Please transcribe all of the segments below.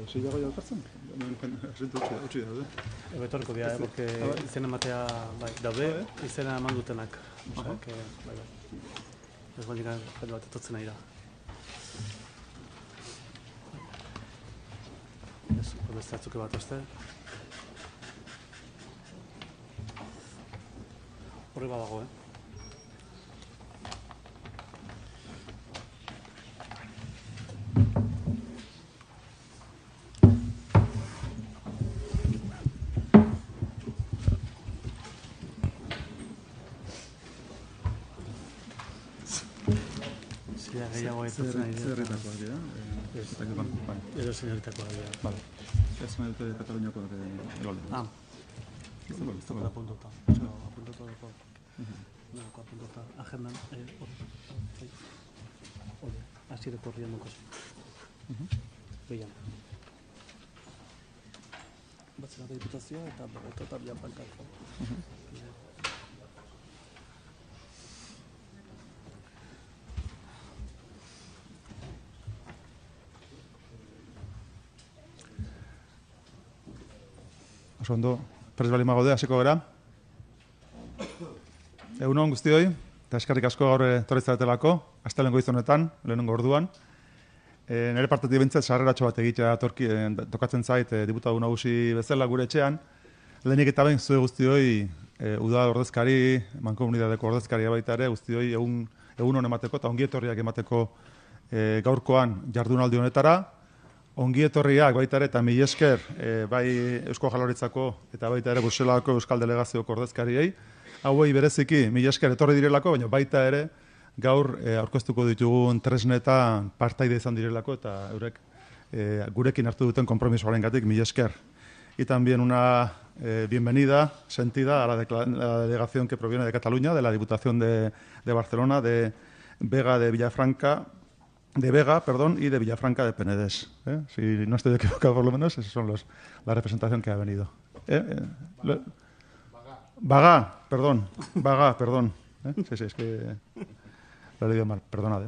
Seiago elkartzen? Asentu utzi daude. Betorko dira, porque izena ematea daude, izena eman dutenak. Ez baina jende bat etotzen nahi da. Ez, beste atzuke bat oste. Horri badago, gehiago etotzen nahi dira. Zerritakoak dira? Edo señoritakoak dira. Vale. Ez nahi dute Kataluniakoak erolde. Apuntuta. Apuntuta dago. Nolako apuntuta. Agendan. Así recorriendo cosas. Vean. Batzera da diputazioa eta bian pankarta. Ondo, prez bali magode, hasiko gara. Egunon guztioi, eta eskerrik asko gaur etorritzaretelako, astelehen honetan, lehenengo orduan. Nire partetik bintzat, sarreratxo bat egitea tokatzen zait diputatu nagusi bezala gure etxean. Lehenik eta behin zue guztioi, uda ordezkari, mankomunidadeko ordezkaria baita ere, guztioi egun hon emateko eta ongietorriak emateko gaurkoan jardunaldi honetara. Ongietorriak baita ere eta mila esker bai Eusko Jaurlaritzako eta baita ere Bruselako Euskal Delegazioko ordezkariei. Hauei bereziki mila esker etorri direlako, baina baita ere gaur aurkeztuko ditugun tresnetan partaide izan direlako eta eurek gurekin hartu duten konpromisoarengatik mila esker. Y también una bienvenida sentida a la delegación que proviene de Cataluña, de la Diputación de Barcelona, de Vega de Villafranca, y de Villafranca de Penedès. Si no estoy equivocado, por lo menos, esas son la representación que ha venido. Bagá, perdón. Sí, es que lo he leído mal, perdonad.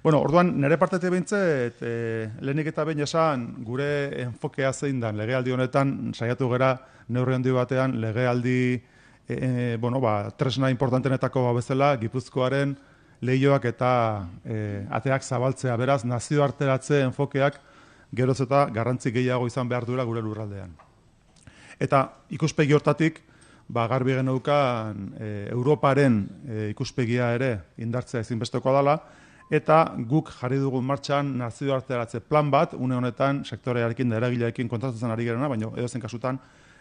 Bueno, orduan, nire partetik behintzet, lehenik eta behin esan, gure enfokea zein dan, legealdi honetan, saiatu gera, neurri handi batean, legealdi, tresna importantenetako bezala, Gipuzkoaren lehioak eta ateak zabaltzea, beraz, nazioarteratze enfokeak geroz eta garrantzi gehiago izan behar duela gure lurraldean. Eta ikuspegi hortatik, garbi geneukan Europaren ikuspegia ere indartzea ezinbestekoa dela, eta guk jarri dugun martxan nazioarteratze plan bat, une honetan sektorearekin da eragileekin kontratatzen ari gerena, baina edozein kasutan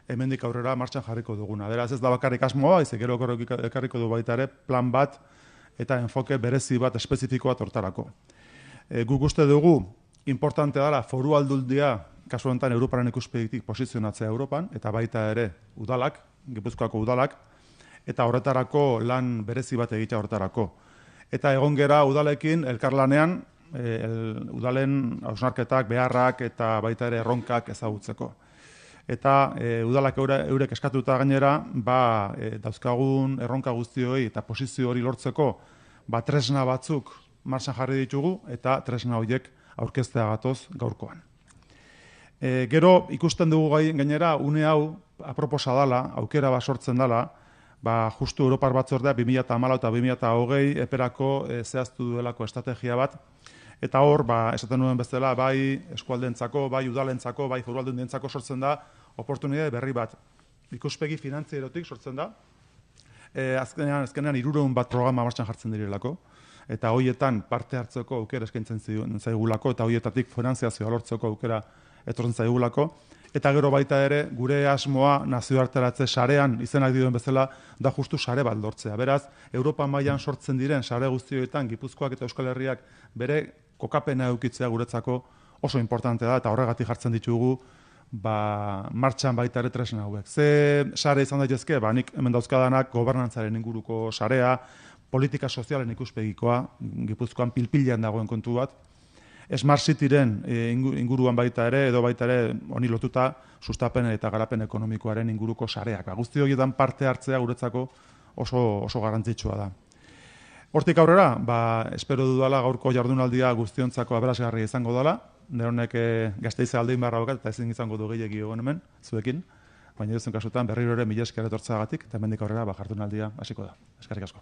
hemendik aurrera martxan jarriko duguna. Beraz, ez da bakarrik asmoa, gero ekarriko du baita ere plan bat eta enfoke berezi bat, espezifiko bat hortarako. Guk uste dugu, importante dela foru aldundia, kasu honetan Europaren ikuspegitik posizionatzea Europan, eta baita ere udalak, Gipuzkoako udalak, eta horretarako lan berezi bat egitea horretarako. Eta egon gera udalekin elkarlanean, udalen hausnarketak, beharrak eta baita ere erronkak ezagutzeko. Eta udalak eurek eskatuta gainera, dauzkagun erronka guztioi eta posizio hori lortzeko, tresna batzuk martxan jarri ditugu eta tresna horiek aurkeztea gatoz gaurkoan. Gero ikusten dugu gainera, une hau aproposa dela, aukera bat sortzen dela, justu Europar Batzordea 2014 eta 2020 eperako zehaztu duelako estrategia bat, eta hor, esaten nuen bezala, bai eskualdeentzako, bai udalentzako, bai foru aldundientzako sortzen da, oportunitate berri bat. Ikuspegi finantzierotik sortzen da, azkenean 300 bat programa martxan jartzen direlako, eta hoietan parte hartzeko aukera eskaintzen zaigulako, eta hoietatik finanziazioa lortzeko aukera etortzen zaigulako, eta gero baita ere, gure asmoa nazioarteratze sarean izenak dioen bezala, da justu sare bat lortzea. Beraz, Europa mailan sortzen diren sare guztioetan, Gipuzkoak eta Euskal Herriak bere kokapena eukitzea guretzako oso importante da, eta horregatik jartzen ditugu martxan baita ere tresna hauek. Ze sare izan daitezke, nik hemen dauzkadanak gobernantzaren inguruko sarea, politika sozialen ikuspegikoa, Gipuzkoan pilpilean dagoen kontu bat, Smart Cityren inguruan baita ere, edo baita ere honi lotuta sustapen eta garapen ekonomikoaren inguruko sareak. Guzti horietan parte hartzea guretzako oso garrantzitsua da. Hortik aurrera, espero dudala gaurko jardunaldia guztiontzako aberasgarria izango dela, neronek Gasteiza aldein barra bokat, eta ezin izango du gehiagi egon hemen, zuekin, baina duzun kasutan berriro ere mila esker etortzagatik, eta hemendik aurrera jardunaldia hasiko da. Eskerrik asko.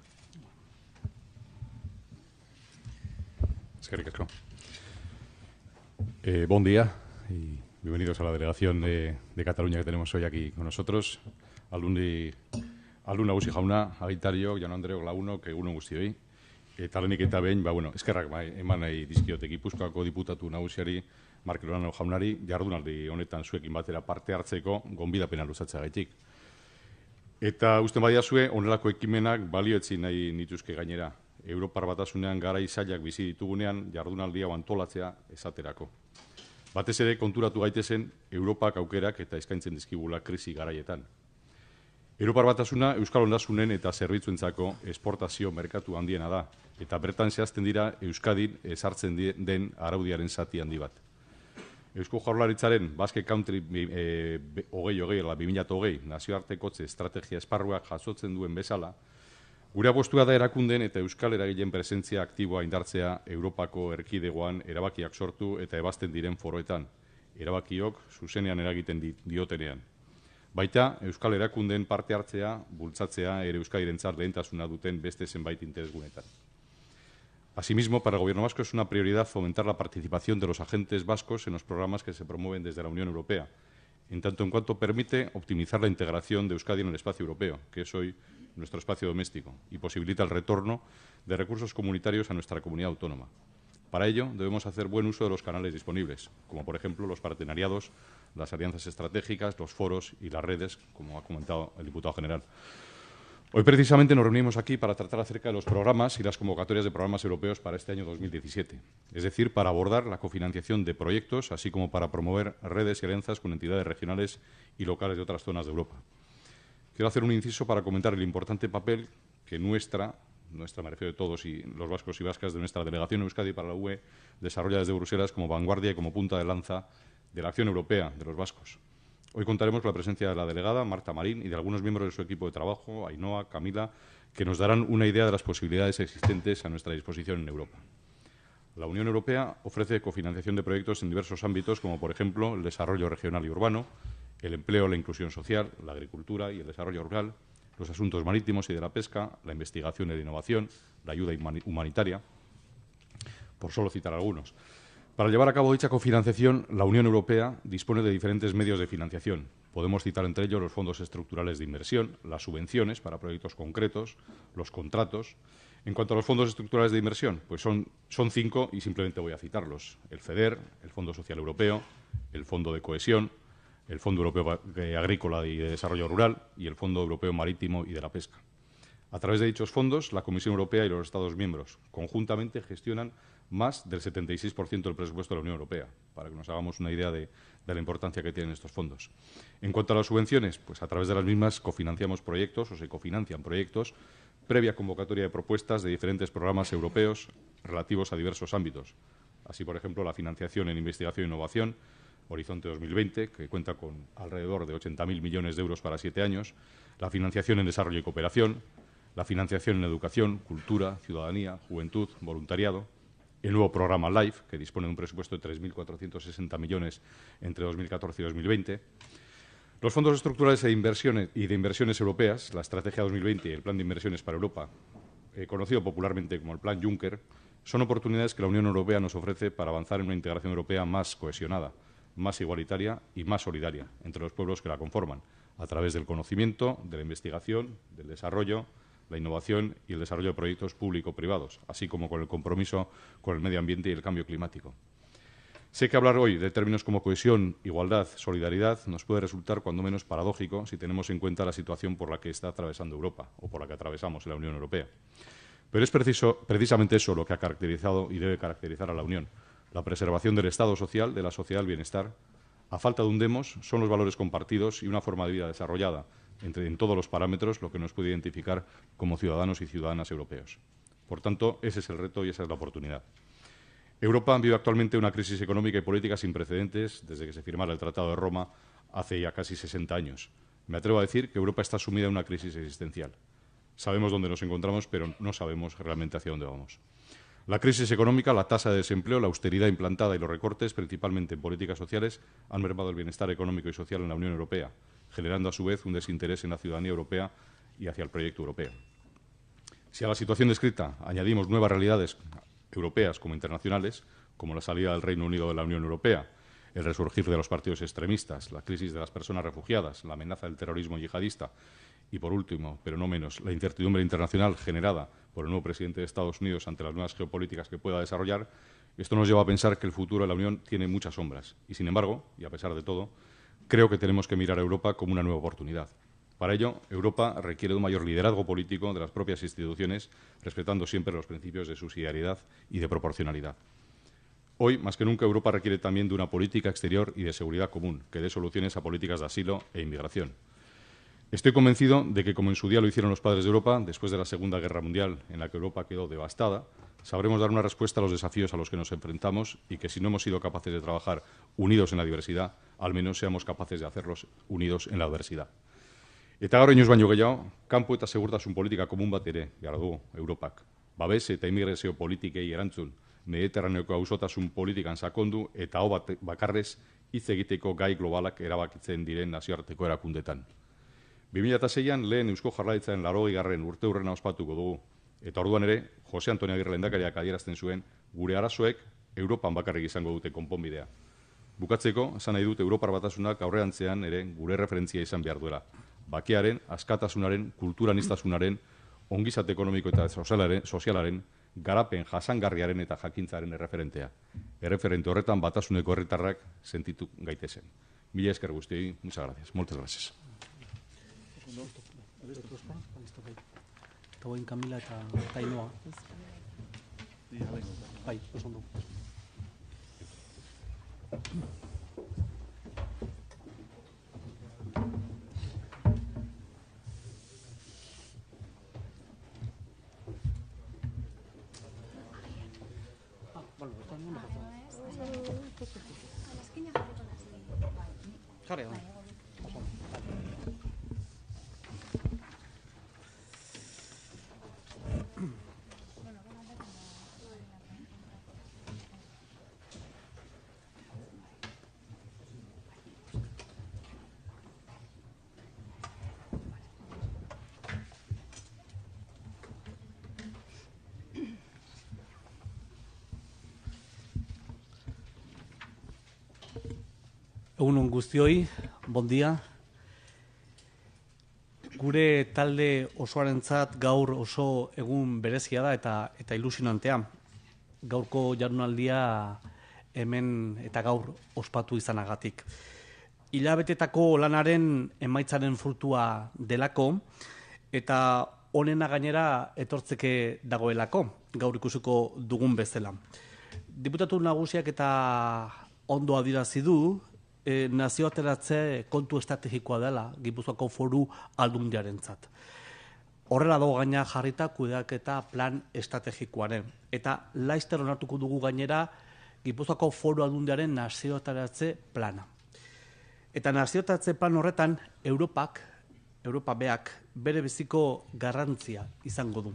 Eskerrik asko. Buen día y bienvenidos a la delegación de Cataluña que tenemos hoy aquí con nosotros. Alun nagusi jauna, agintariok, Jaun Andreok lagunok, egunon guztioi. Eta lehenik eta behin, eskerrak eman nahi dizkiote Gipuzkoako diputatu nagusiari, Mark Lorano jaunari, jardunaldi honetan zuekin batera parte hartzeko gonbidapena luzatzea. Eta usten badiazue, honelako ekimenak balioetzi nahi nituzke gainera. Europar Batasunean garai zailak bizi ditugunean jardunaldi hau antolatzea esaterako. Batez ere konturatu gaitezen Europak aukerak eta eskaintzen dizkigula krisi garaietan. Europar Batasuna Euskal Ondasunen eta zerbitzuentzako esportazio merkatu handiena da, eta bertan zehazten dira Euskadin ezartzen den araudiaren zati handi bat. Eusko Jaurlaritzaren Basque Country 2020 nazioartekotze estrategia esparruak jasotzen duen bezala, gure apostua da erakunden eta Euskal eragileen presentzia aktiboa indartzea Europako erkidegoan erabakiak sortu eta ebazten diren foroetan, erabakiok zuzenean eragiten diotenean. Baita, Euskal erakunden parte hartzea, bultzatzea ere Euskadirentzat lehentasuna duten beste zenbait interesgunetan. Asimismo, para el Gobierno vasco es una prioridad fomentar la participación de los agentes vascos en los programas que se promueven desde la Unión Europea, en tanto en cuanto permite optimizar la integración de Euskadi en el espacio europeo, que es hoy nuestro espacio doméstico, y posibilita el retorno de recursos comunitarios a nuestra comunidad autónoma. Para ello, debemos hacer buen uso de los canales disponibles, como por ejemplo los partenariados, las alianzas estratégicas, los foros y las redes, como ha comentado el diputado general. Hoy precisamente nos reunimos aquí para tratar acerca de los programas y las convocatorias de programas europeos para este año 2017, es decir, para abordar la cofinanciación de proyectos, así como para promover redes y alianzas con entidades regionales y locales de otras zonas de Europa. Quiero hacer un inciso para comentar el importante papel que nuestra, me refiero de todos y los vascos y vascas de nuestra delegación Euskadi para la UE, desarrolla desde Bruselas como vanguardia y como punta de lanza de la acción europea de los vascos. Hoy contaremos con la presencia de la delegada, Marta Marín, y de algunos miembros de su equipo de trabajo, Ainhoa, Camila, que nos darán una idea de las posibilidades existentes a nuestra disposición en Europa. La Unión Europea ofrece cofinanciación de proyectos en diversos ámbitos, como por ejemplo el desarrollo regional y urbano, el empleo, la inclusión social, la agricultura y el desarrollo rural, los asuntos marítimos y de la pesca, la investigación y la innovación, la ayuda humanitaria, por solo citar algunos. Para llevar a cabo dicha cofinanciación, la Unión Europea dispone de diferentes medios de financiación. Podemos citar entre ellos los fondos estructurales de inversión, las subvenciones para proyectos concretos, los contratos. En cuanto a los fondos estructurales de inversión, pues son 5 y simplemente voy a citarlos. El FEDER, el Fondo Social Europeo, el Fondo de Cohesión, el Fondo Europeo Agrícola y de Desarrollo Rural y el Fondo Europeo Marítimo y de la Pesca. A través de dichos fondos, la Comisión Europea y los Estados miembros conjuntamente gestionan más del 76% del presupuesto de la Unión Europea, para que nos hagamos una idea de la importancia que tienen estos fondos. En cuanto a las subvenciones, pues a través de las mismas cofinanciamos proyectos o se cofinancian proyectos previa convocatoria de propuestas de diferentes programas europeos relativos a diversos ámbitos. Así, por ejemplo, la financiación en investigación e innovación, Horizonte 2020, que cuenta con alrededor de 80.000 millones de euros para 7 años, la financiación en desarrollo y cooperación, la financiación en educación, cultura, ciudadanía, juventud, voluntariado, el nuevo programa LIFE, que dispone de un presupuesto de 3.460 millones entre 2014 y 2020, los fondos estructurales de inversiones europeas, la Estrategia 2020 y el Plan de Inversiones para Europa, conocido popularmente como el Plan Juncker, son oportunidades que la Unión Europea nos ofrece para avanzar en una integración europea más cohesionada, más igualitaria y más solidaria entre los pueblos que la conforman, a través del conocimiento, de la investigación, del desarrollo, la innovación y el desarrollo de proyectos público-privados, así como con el compromiso con el medio ambiente y el cambio climático. Sé que hablar hoy de términos como cohesión, igualdad, solidaridad nos puede resultar cuando menos paradójico si tenemos en cuenta la situación por la que está atravesando Europa o por la que atravesamos en la Unión Europea. Pero es precisamente eso lo que ha caracterizado y debe caracterizar a la Unión, la preservación del Estado social, de la sociedad del bienestar. A falta de un demos, son los valores compartidos y una forma de vida desarrollada en todos los parámetros lo que nos puede identificar como ciudadanos y ciudadanas europeos. Por tanto, ese es el reto y esa es la oportunidad. Europa vive actualmente una crisis económica y política sin precedentes desde que se firmara el Tratado de Roma hace ya casi 60 años. Me atrevo a decir que Europa está sumida en una crisis existencial. Sabemos dónde nos encontramos, pero no sabemos realmente hacia dónde vamos. La crisis económica, la tasa de desempleo, la austeridad implantada y los recortes, principalmente en políticas sociales, han mermado el bienestar económico y social en la Unión Europea, generando a su vez un desinterés en la ciudadanía europea y hacia el proyecto europeo. Si a la situación descrita añadimos nuevas realidades europeas como internacionales, como la salida del Reino Unido de la Unión Europea, el resurgir de los partidos extremistas, la crisis de las personas refugiadas, la amenaza del terrorismo yihadista y, por último, pero no menos, la incertidumbre internacional generada por el nuevo presidente de Estados Unidos ante las nuevas geopolíticas que pueda desarrollar, esto nos lleva a pensar que el futuro de la Unión tiene muchas sombras. Y, sin embargo, y a pesar de todo, creo que tenemos que mirar a Europa como una nueva oportunidad. Para ello, Europa requiere de un mayor liderazgo político de las propias instituciones, respetando siempre los principios de subsidiariedad y de proporcionalidad. Hoy, más que nunca, Europa requiere también de una política exterior y de seguridad común, que dé soluciones a políticas de asilo e inmigración. Estoy convencido de que, como en su día lo hicieron los padres de Europa, después de la Segunda Guerra Mundial, en la que Europa quedó devastada, sabremos dar una respuesta a los desafíos a los que nos enfrentamos y que, si no hemos sido capaces de trabajar unidos en la diversidad, al menos seamos capaces de hacerlos unidos en la adversidad. Eta gaur inoiz baino gehiago, kanpo eta segurtasun politika komun bat ere behar du Europak. Babes eta immigrazio politikei erantzun, Mediterraneoko auzotasun politikan sakondu eta hau bakarrez hitz egiteko gai globalak erabakitzen diren nazioarteko erakundetan. 2006an lehen Eusko Jaurlaritzaren 80. urteurrena ospatuko dugu, eta orduan ere, Jose Antonio Agirre lehendakariak adierazten zuen, gure arazoek Europan bakarrik izango dute konponbidea. Bukatzeko, esan nahi dut Europar Batasunak aurrerantzean ere gure referentzia izan behar duela. Bakearen, askatasunaren, kulturaniztasunaren, ongizate ekonomiko eta sozialaren, garapen jasangarriaren eta jakintzaren erreferentea. Erreferente horretan Batasuneko herritarrak sentitu gaitezen. Mila esker guztiei, muchas gracias. Muchas gracias. Togoin Kamila eta Tainoa. Bai, oso ondo. Jarri, bai. Egun guztioi, bon dia. Gure talde osoarentzat gaur oso egun berezia da eta ilusionantea. Gaurko jardunaldia hemen eta gaur ospatu izanagatik. Hilabetetako lanaren emaitzaren frutua delako eta honena gainera etortzeke dagoelako, gaur ikusiko dugun bezala. Diputatu nagusiak eta ondo adierazi du, nazioarteratze kontu estrategikoa dela Gipuzkoako Foru Aldundiarentzat. Horrela dago gaina jarrita kudeaketa plan estrategikoaren. Eta laster onartuko dugu gainera Gipuzkoako Foru Aldundiaren nazioarteratze plana. Eta nazioarteratze plan horretan Europa beak bere biziko garrantzia izango du.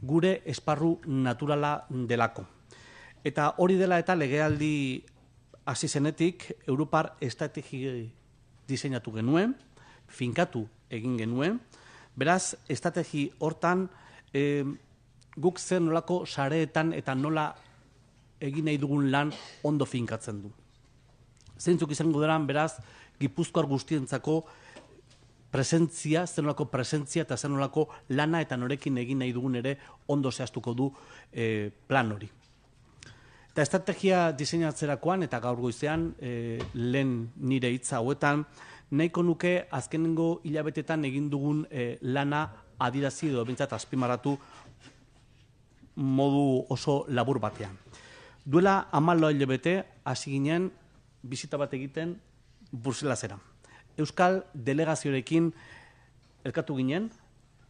Gure esparru naturala delako. Eta hori dela eta legealdi hasi zenetik, Europar estrategi diseinatu genuen, finkatu egin genuen. Beraz, estrategi hortan guk zer nolako sareetan eta nola egin nahi dugun lan ondo finkatzen du. Zeintzuk izango deran, beraz, Gipuzkoar guztientzako presentzia, zer nolako presentzia eta zer nolako lana eta norekin egin nahi dugun ere ondo zehaztuko du plan hori. Eta estrategia diseinatzerakoan eta gaur goizean lehen nire hitza hauetan, nahiko nuke azkenengo hilabetetan egin dugun lana adierazi edo behintzat azpimarratu modu oso labur batean. Duela 14 hilabete hasi ginen bisita bat egiten Bruselasera. Euskal delegazioarekin elkatu ginen,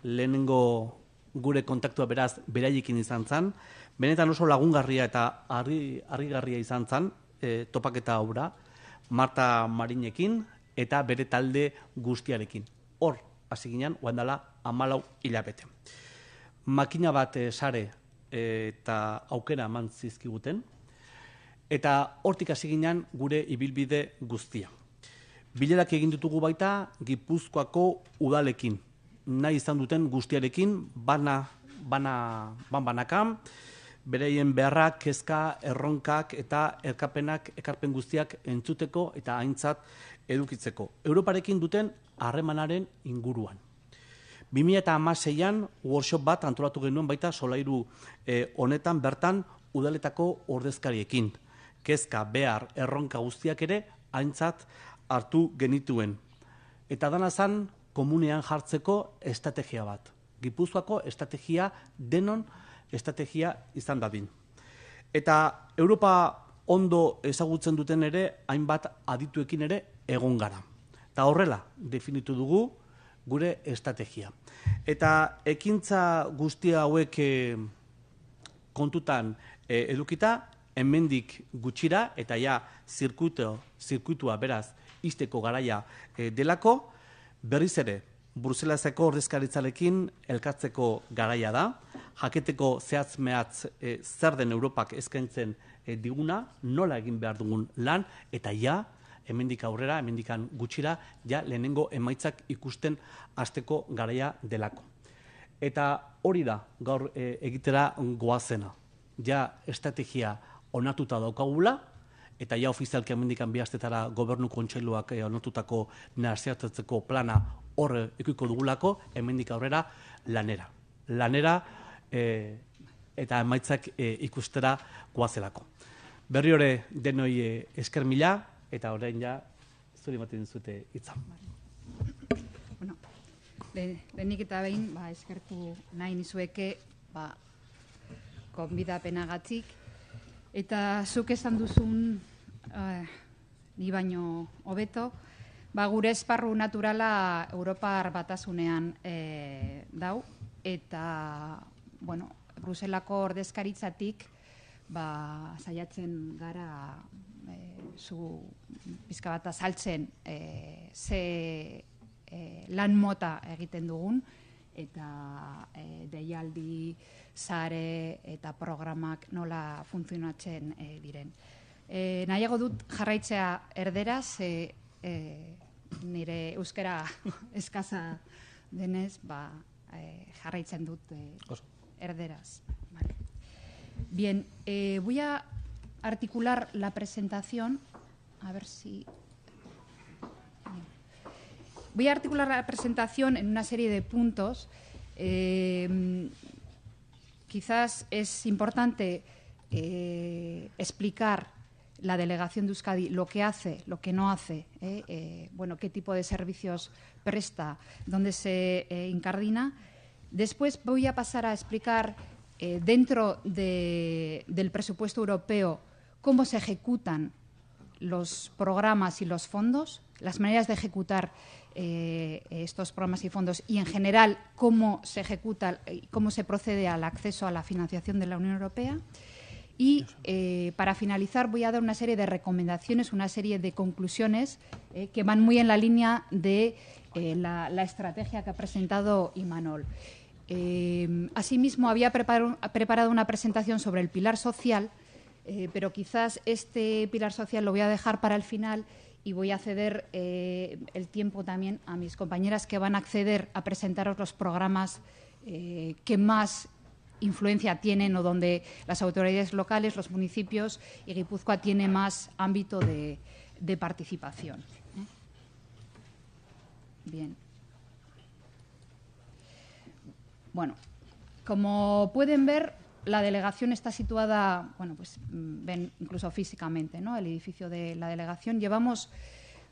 lehenengo gure kontaktua beraz beraiekin izan zen, benetan oso lagungarria eta harrigarria izan zen topaketa haura, Marta Marinekin eta bere talde guztiarekin. Hor, hasi ginen, oan dela 14 hilabete. Makina bat sare eta aukera eman zizkiguten, eta hortik hasi ginen gure ibilbide guztia. Bilerak egin ditugu baita Gipuzkoako udalekin, nahi izan duten guztiarekin, banakan, bereien beharrak, kezka, erronkak eta ekarpen guztiak entzuteko eta aintzat edukitzeko. Europarekin duten harremanaren inguruan. 2016an workshop bat antolatu genuen baita solairu honetan bertan udaletako ordezkariekin. Kezka, behar, erronka guztiak ere aintzat hartu genituen. Eta dana zan komunean jartzeko estrategia bat. Gipuzkoako estrategia denon estrategia izan dadin. Eta Europa ondo ezagutzen duten ere, hainbat adituekin ere egon gara. Eta horrela definitu dugu gure estrategia. Eta ekintza guztia hauek kontutan edukita, hemendik gutxira, eta ja zirkuitua beraz izteko garaia delako, berriz ere, Bruselaseko ordezkaritzarekin elkartzeko garaia da, jaketeko zehatz mehatz zer den Europak eskaintzen diguna, nola egin behar dugun lan, eta ja, hemendik aurrera, hemendikan gutxira, ja lehenengo emaitzak ikusten hasteko garaia delako. Eta hori da, gaur egitera goazena. Ja estrategia onartuta daukagula, eta ja ofizialki hemendikan bi astetara gobernu kontseiluak onartutako nazioartetzeko plana hor ikuiko dugulako, hemendik aurrera lanera. Lanera eta emaitzak ikustera goazelako. Berri hori denoi esker mila, eta orain ja zuri ematen zute hitza. Bueno, lehenik eta behin eskertu nahi nizueke konbidapenagatik, eta zuk esan duzun ni baino hobeto, gure esparru naturala Europar Batasunean dau, eta Bruselako ordezkaritzatik saiatzen gara zu pizka bat azaltzen ze lan mota egiten dugun, eta deialdi, sare eta programak nola funtzionatzen diren. Nahiago dut jarraitzea erderaz, nire euskara eskaza denez, jarraitzen dut erderaz. Bien, voy a articular la presentación, a ver si... Voy a articular la presentación en una serie de puntos. Quizás es importante explicar la delegación de Euskadi, lo que hace, lo que no hace, qué tipo de servicios presta, dónde se incardina. Después voy a pasar a explicar dentro del presupuesto europeo cómo se ejecutan los programas y los fondos, las maneras de ejecutar estos programas y fondos y, en general, cómo se ejecuta y cómo se procede al acceso a la financiación de la Unión Europea. Y para finalizar voy a dar una serie de recomendaciones, una serie de conclusiones que van muy en la línea de la estrategia que ha presentado Imanol. Asimismo, había preparado una presentación sobre el pilar social, pero quizás este pilar social lo voy a dejar para el final y voy a ceder el tiempo también a mis compañeras que van a acceder a presentaros los programas que más influencia tienen o donde las autoridades locales, los municipios y Guipúzcoa tiene más ámbito de participación. Bien. Bueno, como pueden ver, la delegación está situada, ven incluso físicamente, ¿no?, el edificio de la delegación. Llevamos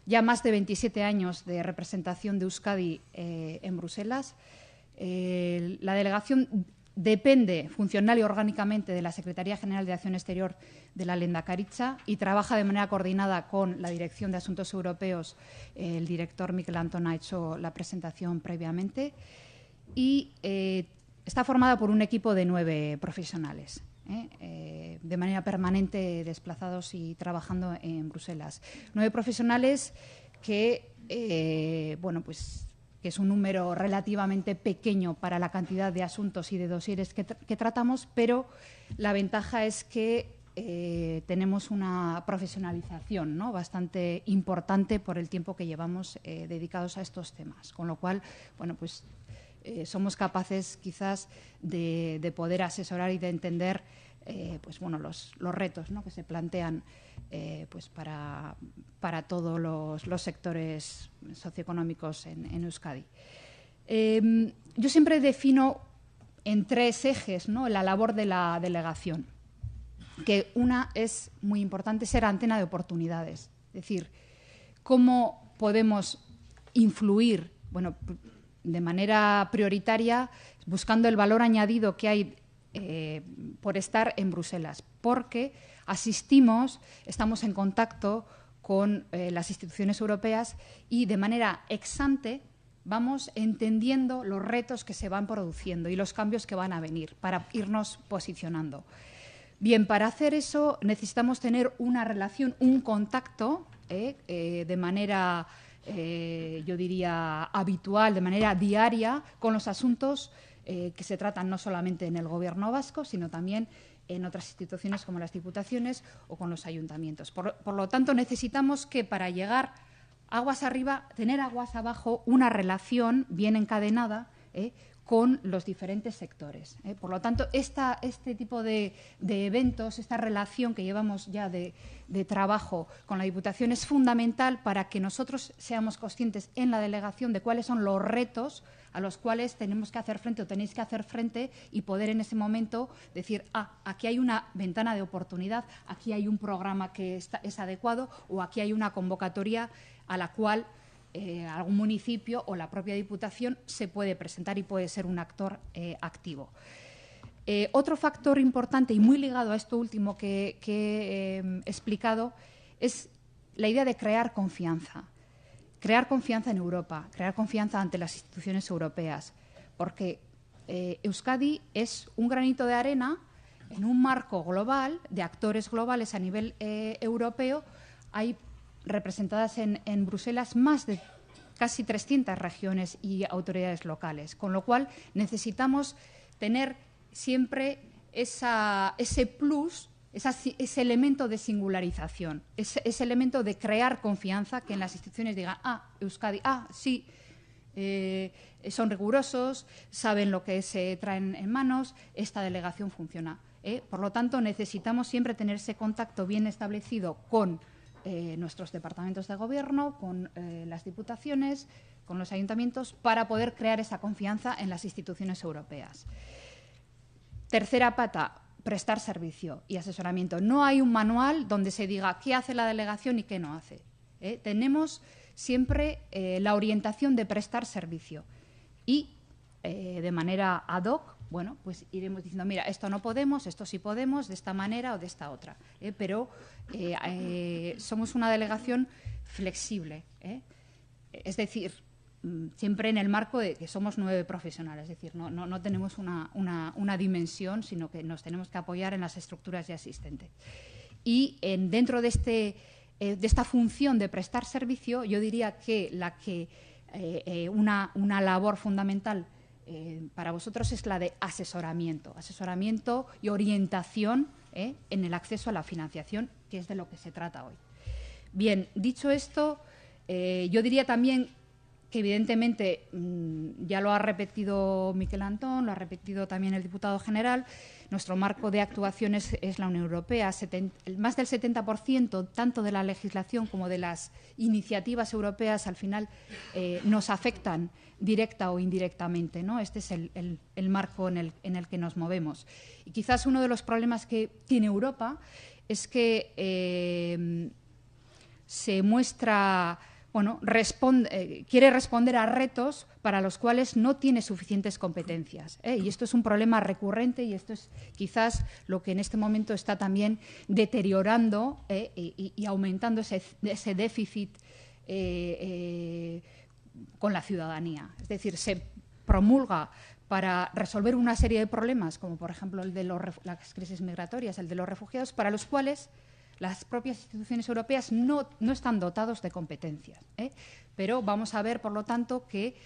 ya más de 27 años de representación de Euskadi en Bruselas. La delegación depende funcional y orgánicamente de la Secretaría General de Acción Exterior de la Lehendakaritza y trabaja de manera coordinada con la Dirección de Asuntos Europeos. El director Miquel Antón ha hecho la presentación previamente y está formada por un equipo de 9 profesionales, de manera permanente desplazados y trabajando en Bruselas. 9 profesionales que que es un número relativamente pequeño para la cantidad de asuntos y de dosieres que tratamos, pero la ventaja es que tenemos una profesionalización, ¿no?, bastante importante por el tiempo que llevamos dedicados a estos temas, con lo cual, bueno, pues somos capaces quizás de poder asesorar y de entender pues, bueno, los retos, ¿no?, que se plantean pues para todos los sectores socioeconómicos en Euskadi. Yo siempre defino en 3 ejes, ¿no?, la labor de la delegación, que una es muy importante, ser antena de oportunidades, es decir, cómo podemos influir, bueno, de manera prioritaria, buscando el valor añadido que hay por estar en Bruselas, porque estamos en contacto con las instituciones europeas y de manera ex ante vamos entendiendo los retos que se van produciendo y los cambios que van a venir para irnos posicionando. Bien, para hacer eso necesitamos tener una relación, un contacto de manera, yo diría, habitual, de manera diaria, con los asuntos que se tratan no solamente en el Gobierno vasco, sino también en otras instituciones como las diputaciones o con los ayuntamientos. Por lo tanto, necesitamos que para llegar aguas arriba, tener aguas abajo, una relación bien encadenada con los diferentes sectores. Por lo tanto, este tipo de eventos, esta relación que llevamos ya de trabajo con la Diputación es fundamental para que nosotros seamos conscientes en la delegación de cuáles son los retos a los cuales tenemos que hacer frente o tenéis que hacer frente y poder en ese momento decir, aquí hay una ventana de oportunidad, aquí hay un programa que es adecuado o aquí hay una convocatoria a la cual algún municipio o la propia Diputación se puede presentar y puede ser un actor activo. Otro factor importante y muy ligado a esto último que he explicado es la idea de crear confianza. Crear confianza en Europa, crear confianza ante las instituciones europeas, porque Euskadi es un granito de arena en un marco global de actores globales a nivel europeo. Hay representadas en Bruselas más de casi 300 regiones y autoridades locales, con lo cual necesitamos tener siempre ese plus, ese elemento de singularización, ese elemento de crear confianza, que en las instituciones digan, Euskadi, sí, son rigurosos, saben lo que se traen en manos, esta delegación funciona. Por lo tanto, necesitamos siempre tener ese contacto bien establecido con nuestros departamentos de gobierno, con las diputaciones, con los ayuntamientos, para poder crear esa confianza en las instituciones europeas. Tercera pata, prestar servicio y asesoramiento. No hay un manual donde se diga qué hace la delegación y qué no hace. Tenemos siempre la orientación de prestar servicio y de manera ad hoc, bueno, pues iremos diciendo, mira, esto no podemos, esto sí podemos, de esta manera o de esta otra. Pero somos una delegación flexible. Es decir, siempre en el marco de que somos 9 profesionales, es decir, no tenemos una dimensión, sino que nos tenemos que apoyar en las estructuras ya existentes. Y dentro de esta función de prestar servicio, yo diría que una labor fundamental para vosotros es la de asesoramiento y orientación en el acceso a la financiación, que es de lo que se trata hoy. Bien, dicho esto, yo diría también que evidentemente ya lo ha repetido Miquel Antón, lo ha repetido también el diputado general, nuestro marco de actuación es la Unión Europea. Más del 70%, tanto de la legislación como de las iniciativas europeas, al final nos afectan directa o indirectamente, ¿no? Este es el marco en el que nos movemos. Y quizás uno de los problemas que tiene Europa es que se muestra... Bueno, quiere responder a retos para los cuales no tiene suficientes competencias. Y esto es un problema recurrente y esto es quizás lo que en este momento está también deteriorando y aumentando ese déficit con la ciudadanía. Es decir, se promulga para resolver una serie de problemas, como por ejemplo el de las crisis migratorias, el de los refugiados, para los cuales las propias instituciones europeas no están dotados de competencias. Pero vamos a ver, por lo tanto, que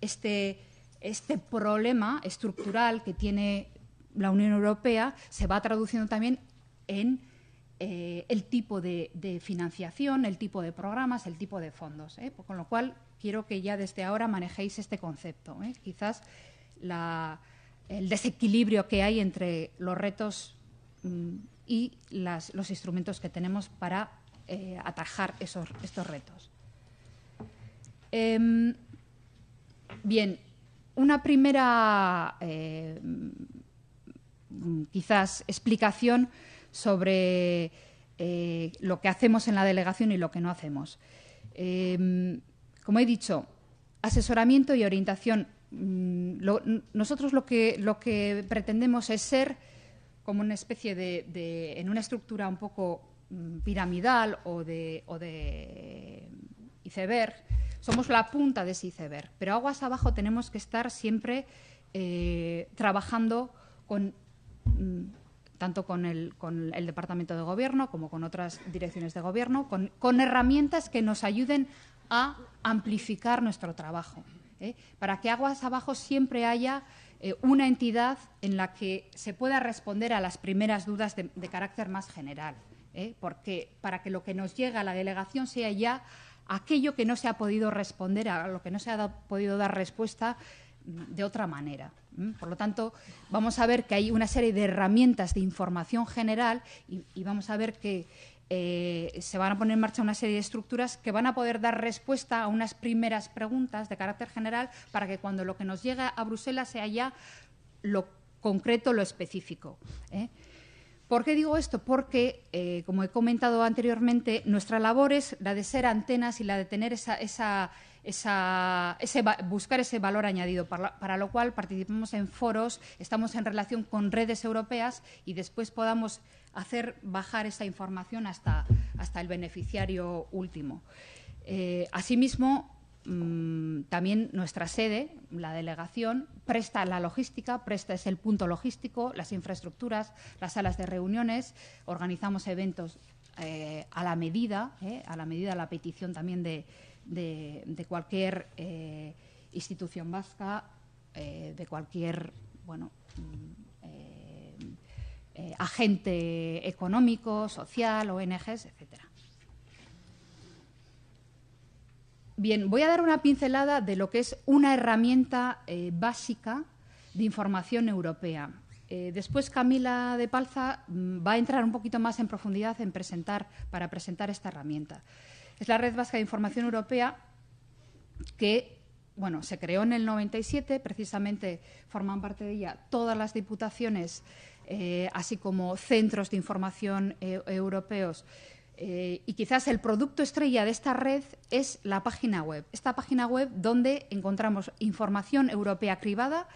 este problema estructural que tiene la Unión Europea se va traduciendo también en el tipo de financiación, el tipo de programas, el tipo de fondos. Con lo cual, quiero que ya desde ahora manejéis este concepto. Quizás el desequilibrio que hay entre los retos y los instrumentos que tenemos para atajar estos retos. Bien, una primera quizás explicación sobre lo que hacemos en la delegación y lo que no hacemos. Como he dicho, asesoramiento y orientación. Nosotros lo que pretendemos es ser como una especie en una estructura un poco piramidal o de iceberg. Somos la punta de ese iceberg, pero aguas abajo tenemos que estar siempre trabajando tanto con el Departamento de Gobierno como con otras direcciones de Gobierno, con herramientas que nos ayuden a amplificar nuestro trabajo, para que aguas abajo siempre haya una entidad en la que se pueda responder a las primeras dudas de carácter más general, porque para que lo que nos llega a la delegación sea ya aquello que no se ha podido responder, a lo que no se ha podido dar respuesta de otra manera. Por lo tanto, vamos a ver que hay una serie de herramientas de información general y vamos a ver que se van a poner en marcha una serie de estructuras que van a poder dar respuesta a unas primeras preguntas de carácter general para que cuando lo que nos llega a Bruselas sea ya lo concreto, lo específico. ¿Por qué digo esto? Porque, como he comentado anteriormente, nuestra labor es la de ser antenas y la de tener buscar ese valor añadido, para lo cual participamos en foros, estamos en relación con redes europeas y después podamos hacer bajar esa información hasta el beneficiario último. Asimismo, también nuestra sede, la delegación, presta la logística, es el punto logístico, las infraestructuras, las salas de reuniones, organizamos eventos a la medida, a la petición también de cualquier institución vasca, de cualquier agente económico, social, ONGs, etcétera. Bien, voy a dar una pincelada de lo que es una herramienta básica de información europea. Después Camila de Palza va a entrar un poquito más en profundidad para presentar esta herramienta. Es la Red Vasca de Información Europea que, se creó en el 97, precisamente forman parte de ella todas las diputaciones, así como centros de información europeos. Y quizás el producto estrella de esta red es la página web. Esta página web donde encontramos información europea cribada,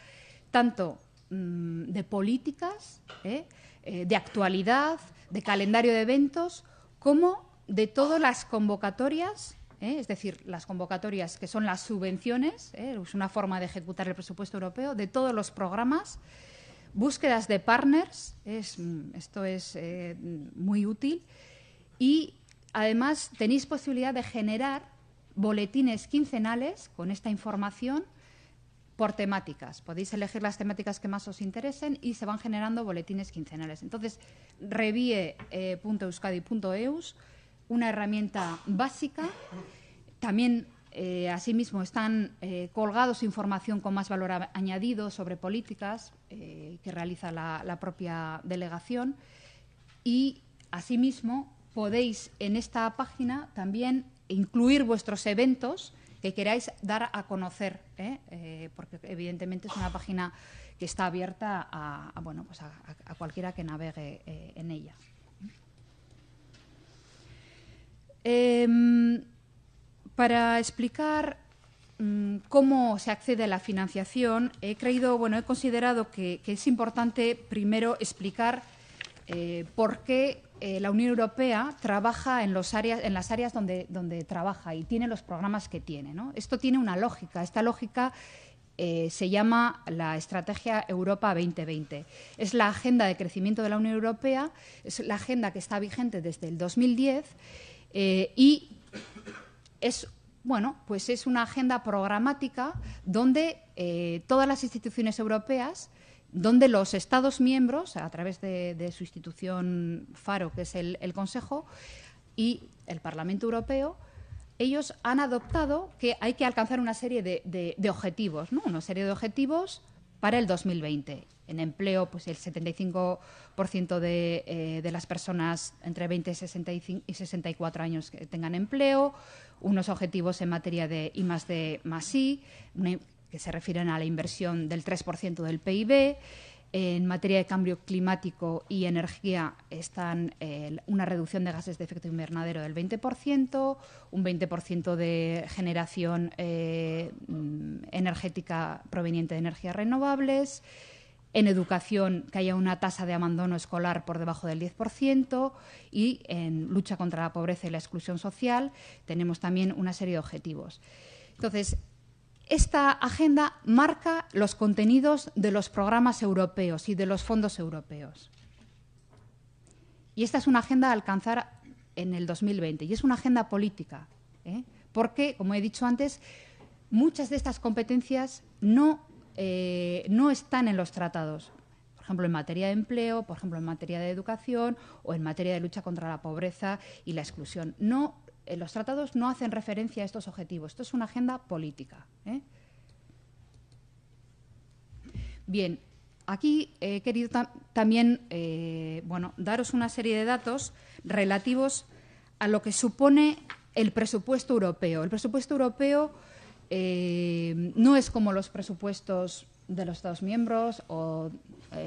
tanto de políticas, de actualidad, de calendario de eventos, como de todas las convocatorias, es decir, las convocatorias que son las subvenciones, es una forma de ejecutar el presupuesto europeo, de todos los programas, búsquedas de partners, esto es muy útil. Y, además, tenéis posibilidad de generar boletines quincenales con esta información por temáticas. Podéis elegir las temáticas que más os interesen y se van generando boletines quincenales. Entonces, revie.euskadi.eus, una herramienta básica. También, asimismo, están colgados información con más valor añadido sobre políticas que realiza la propia delegación. Y, asimismo, podéis en esta página también incluir vuestros eventos que queráis dar a conocer, porque evidentemente es una página que está abierta a cualquiera que navegue en ella. Para explicar cómo se accede a la financiación, he considerado que es importante primero explicar por qué la Unión Europea trabaja en las áreas donde trabaja y tiene los programas que tiene, ¿no? Esto tiene una lógica. Esta lógica se llama la Estrategia Europa 2020. Es la agenda de crecimiento de la Unión Europea, es la agenda que está vigente desde el 2010 y es bueno, pues es una agenda programática donde todas las instituciones europeas, donde los Estados miembros, a través de su institución faro, que es el Consejo, y el Parlamento Europeo, ellos han adoptado que hay que alcanzar una serie de objetivos, ¿no? Una serie de objetivos para el 2020. En empleo, pues el 75% de las personas entre 20 y 64 años que tengan empleo, unos objetivos en materia de I+D+I, que se refieren a la inversión del 3% del PIB. En materia de cambio climático y energía están una reducción de gases de efecto invernadero del 20%, un 20% de generación energética proveniente de energías renovables. En educación, que haya una tasa de abandono escolar por debajo del 10%, y en lucha contra la pobreza y la exclusión social tenemos también una serie de objetivos. Entonces, esta agenda marca los contenidos de los programas europeos y de los fondos europeos. Y esta es una agenda a alcanzar en el 2020, y es una agenda política, porque, como he dicho antes, muchas de estas competencias no están en los tratados. Por ejemplo, en materia de empleo, por ejemplo, en materia de educación o en materia de lucha contra la pobreza y la exclusión. Los tratados no hacen referencia a estos objetivos. Esto es una agenda política. Bien, aquí he querido también daros una serie de datos relativos a lo que supone el presupuesto europeo. El presupuesto europeo no es como los presupuestos de los Estados miembros o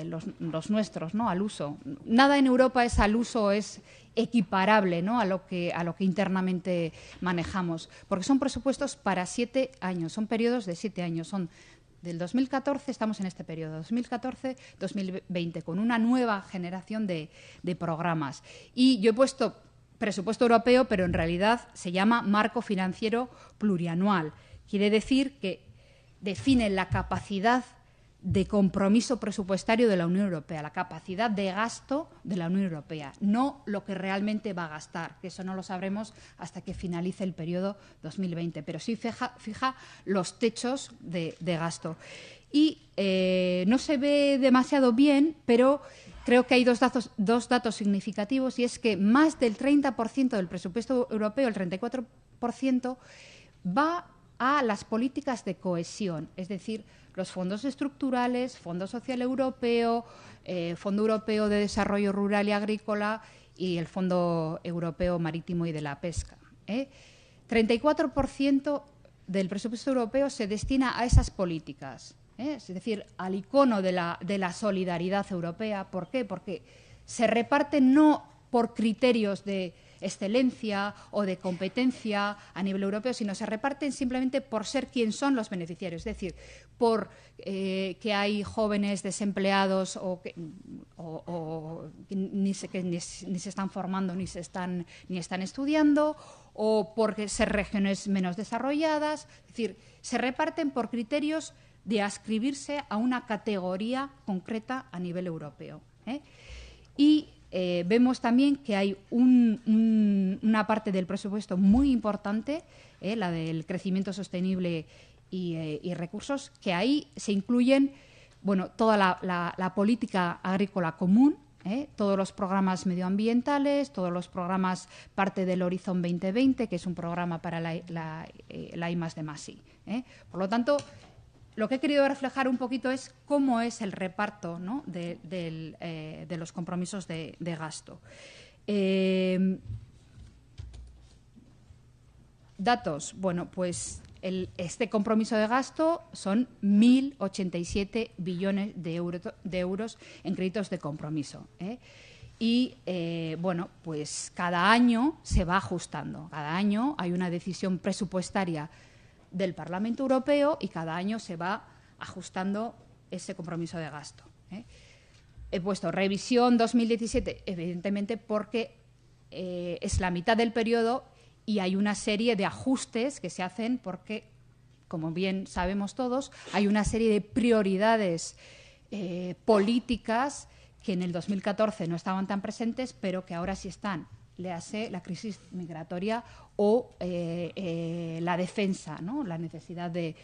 los nuestros, ¿no? Al uso. Nada en Europa es al uso, es equiparable, ¿no? a lo que internamente manejamos, porque son presupuestos para 7 años, son periodos de 7 años, son del 2014, estamos en este periodo, 2014-2020, con una nueva generación de programas. Y yo he puesto presupuesto europeo, pero en realidad se llama marco financiero plurianual. Quiere decir que define la capacidad de compromiso presupuestario de la Unión Europea, la capacidad de gasto de la Unión Europea, no lo que realmente va a gastar, que eso no lo sabremos hasta que finalice el periodo 2020, pero sí fija los techos de gasto. Y no se ve demasiado bien, pero creo que hay dos datos significativos, y es que más del 30% del presupuesto europeo, el 34%, va a las políticas de cohesión, es decir, los fondos estructurales, Fondo Social Europeo, Fondo Europeo de Desarrollo Rural y Agrícola y el Fondo Europeo Marítimo y de la Pesca. 34% del presupuesto europeo se destina a esas políticas, es decir, al icono de la solidaridad europea. ¿Por qué? Porque se reparten no por criterios de excelencia o de competencia a nivel europeo, sino se reparten simplemente por ser quien son los beneficiarios, es decir, por que hay jóvenes desempleados que ni se están formando ni están estudiando, o porque ser regiones menos desarrolladas, es decir, se reparten por criterios de adscribirse a una categoría concreta a nivel europeo. Y vemos también que hay una parte del presupuesto muy importante, la del crecimiento sostenible y recursos, que ahí se incluyen toda la política agrícola común, todos los programas medioambientales, todos los programas, parte del Horizon 2020, que es un programa para la I+D+I. Por lo tanto, lo que he querido reflejar un poquito es cómo es el reparto, ¿no? de los compromisos de gasto. Datos. Bueno, pues este compromiso de gasto son 1.087 billones de euros en créditos de compromiso. Y, pues cada año se va ajustando. Cada año hay una decisión presupuestaria del Parlamento Europeo y cada año se va ajustando ese compromiso de gasto. He puesto revisión 2017, evidentemente porque es la mitad del periodo y hay una serie de ajustes que se hacen porque, como bien sabemos todos, hay una serie de prioridades políticas que en el 2014 no estaban tan presentes, pero que ahora sí están. léase la crisis migratoria o la defensa, ¿no? La necesidad de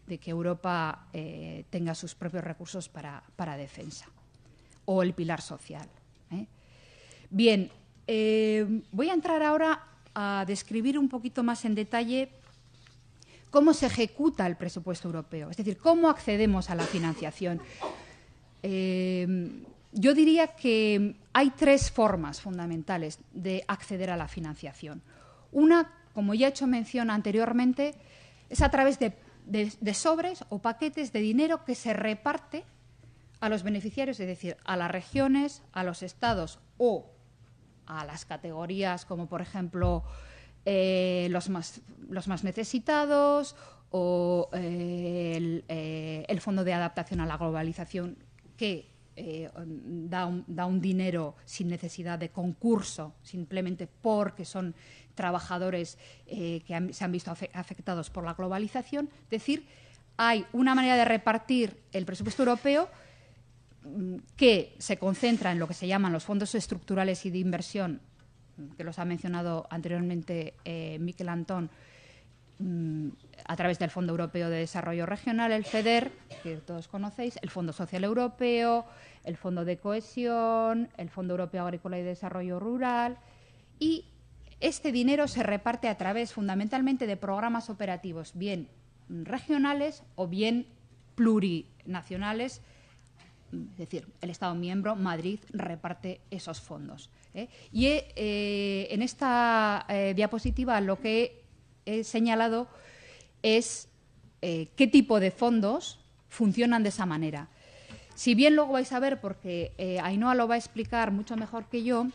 que Europa tenga sus propios recursos para defensa, o el pilar social. Bien, voy a entrar ahora a describir un poquito más en detalle cómo se ejecuta el presupuesto europeo, es decir, cómo accedemos a la financiación. Yo diría que hay tres formas fundamentales de acceder a la financiación. Una, como ya he hecho mención anteriormente, es a través de sobres o paquetes de dinero que se reparte a los beneficiarios, es decir, a las regiones, a los estados o a las categorías como, por ejemplo, los más necesitados o el Fondo de Adaptación a la Globalización, que da un dinero sin necesidad de concurso, simplemente porque son trabajadores que se han visto afectados por la globalización. Es decir, hay una manera de repartir el presupuesto europeo que se concentra en lo que se llaman los fondos estructurales y de inversión, que los ha mencionado anteriormente Miquel Antón, a través del Fondo Europeo de Desarrollo Regional, el FEDER, que todos conocéis, el Fondo Social Europeo, el Fondo de Cohesión, el Fondo Europeo Agrícola y Desarrollo Rural. Y este dinero se reparte a través fundamentalmente de programas operativos, bien regionales o bien plurinacionales. Es decir, el Estado miembro, Madrid, reparte esos fondos. Y en esta diapositiva lo que he señalado es qué tipo de fondos funcionan de esa manera. Si bien luego vais a ver, porque Ainhoa lo va a explicar mucho mejor que yo,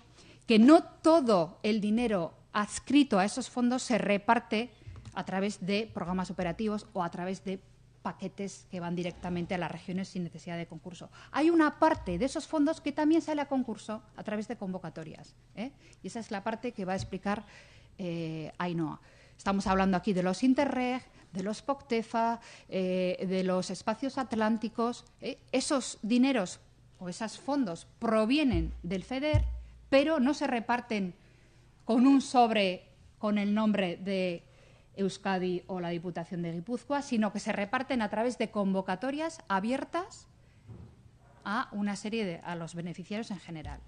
que no todo el dinero adscrito a esos fondos se reparte a través de programas operativos o a través de paquetes que van directamente a las regiones sin necesidad de concurso. Hay una parte de esos fondos que también sale a concurso a través de convocatorias, y esa es la parte que va a explicar Ainhoa. Estamos hablando aquí de los Interreg, de los POCTEFA, de los espacios atlánticos. Esos dineros o esos fondos provienen del FEDER, pero no se reparten con un sobre con el nombre de Euskadi o la Diputación de Guipúzcoa, sino que se reparten a través de convocatorias abiertas a una serie a los beneficiarios en general.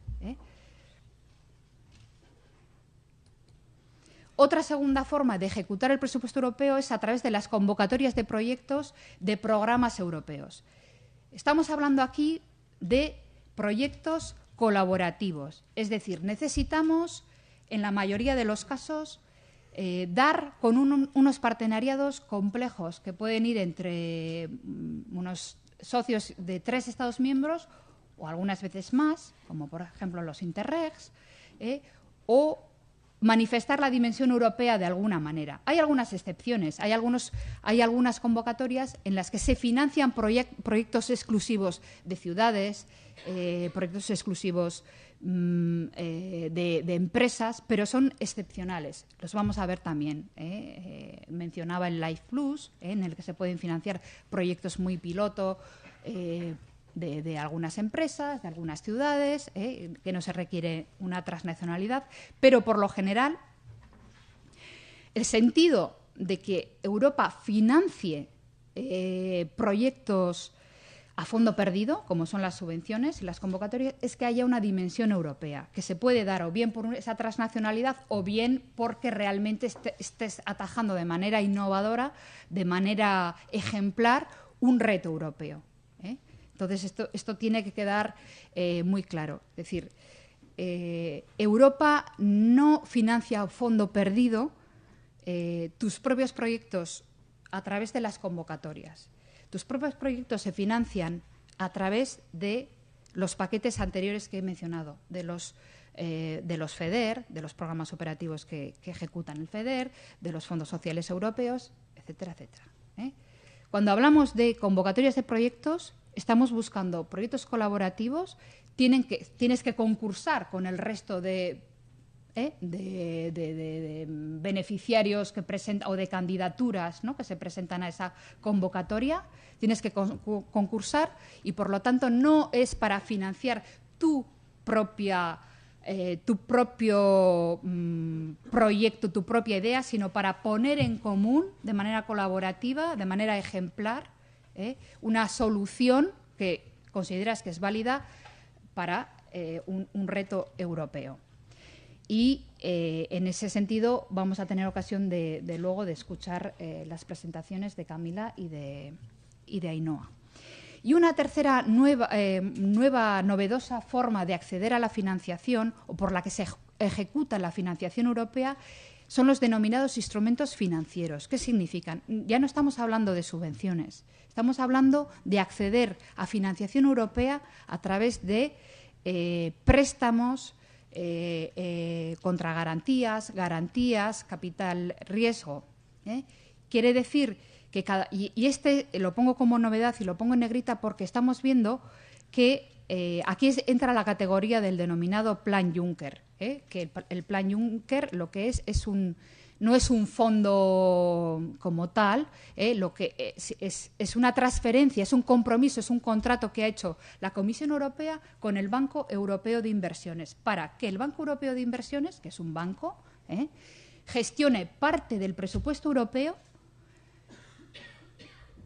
Otra segunda forma de ejecutar el presupuesto europeo es a través de las convocatorias de proyectos de programas europeos. Estamos hablando aquí de proyectos colaborativos, es decir, necesitamos, en la mayoría de los casos, dar con unos partenariados complejos que pueden ir entre unos socios de 3 Estados miembros o algunas veces más, como por ejemplo los Interregs, o manifestar la dimensión europea de alguna manera. Hay algunas excepciones, hay algunas convocatorias en las que se financian proyectos exclusivos de ciudades, proyectos exclusivos de empresas, pero son excepcionales. Los vamos a ver también. Mencionaba el Life Plus, en el que se pueden financiar proyectos muy piloto de algunas empresas, de algunas ciudades, que no se requiere una transnacionalidad, pero por lo general el sentido de que Europa financie proyectos a fondo perdido, como son las subvenciones y las convocatorias, es que haya una dimensión europea, que se puede dar o bien por esa transnacionalidad o bien porque realmente estés atajando de manera innovadora, de manera ejemplar, un reto europeo. Entonces, esto tiene que quedar muy claro. Es decir, Europa no financia a fondo perdido tus propios proyectos a través de las convocatorias. Tus propios proyectos se financian a través de los paquetes anteriores que he mencionado, de los FEDER, de los programas operativos que ejecutan el FEDER, de los fondos sociales europeos, etcétera, etcétera. Cuando hablamos de convocatorias de proyectos, estamos buscando proyectos colaborativos, tienes que concursar con el resto de beneficiarios que presentan o de candidaturas, ¿no?, que se presentan a esa convocatoria. Tienes que concursar y, por lo tanto, no es para financiar tu propia tu propio proyecto, tu propia idea, sino para poner en común de manera colaborativa, de manera ejemplar, una solución que consideras que es válida para un reto europeo. Y en ese sentido vamos a tener ocasión de luego de escuchar las presentaciones de Camila y de Ainhoa. Y una tercera nueva novedosa forma de acceder a la financiación, o por la que se ejecuta la financiación europea, son los denominados instrumentos financieros. ¿Qué significan? Ya no estamos hablando de subvenciones, estamos hablando de acceder a financiación europea a través de préstamos, contra garantías, capital riesgo. Quiere decir que y este lo pongo como novedad y lo pongo en negrita porque estamos viendo que aquí entra la categoría del denominado Plan Juncker, que el Plan Juncker lo que no es un fondo como tal, lo que es una transferencia, es un compromiso, es un contrato que ha hecho la Comisión Europea con el Banco Europeo de Inversiones para que el Banco Europeo de Inversiones, que es un banco, gestione parte del presupuesto europeo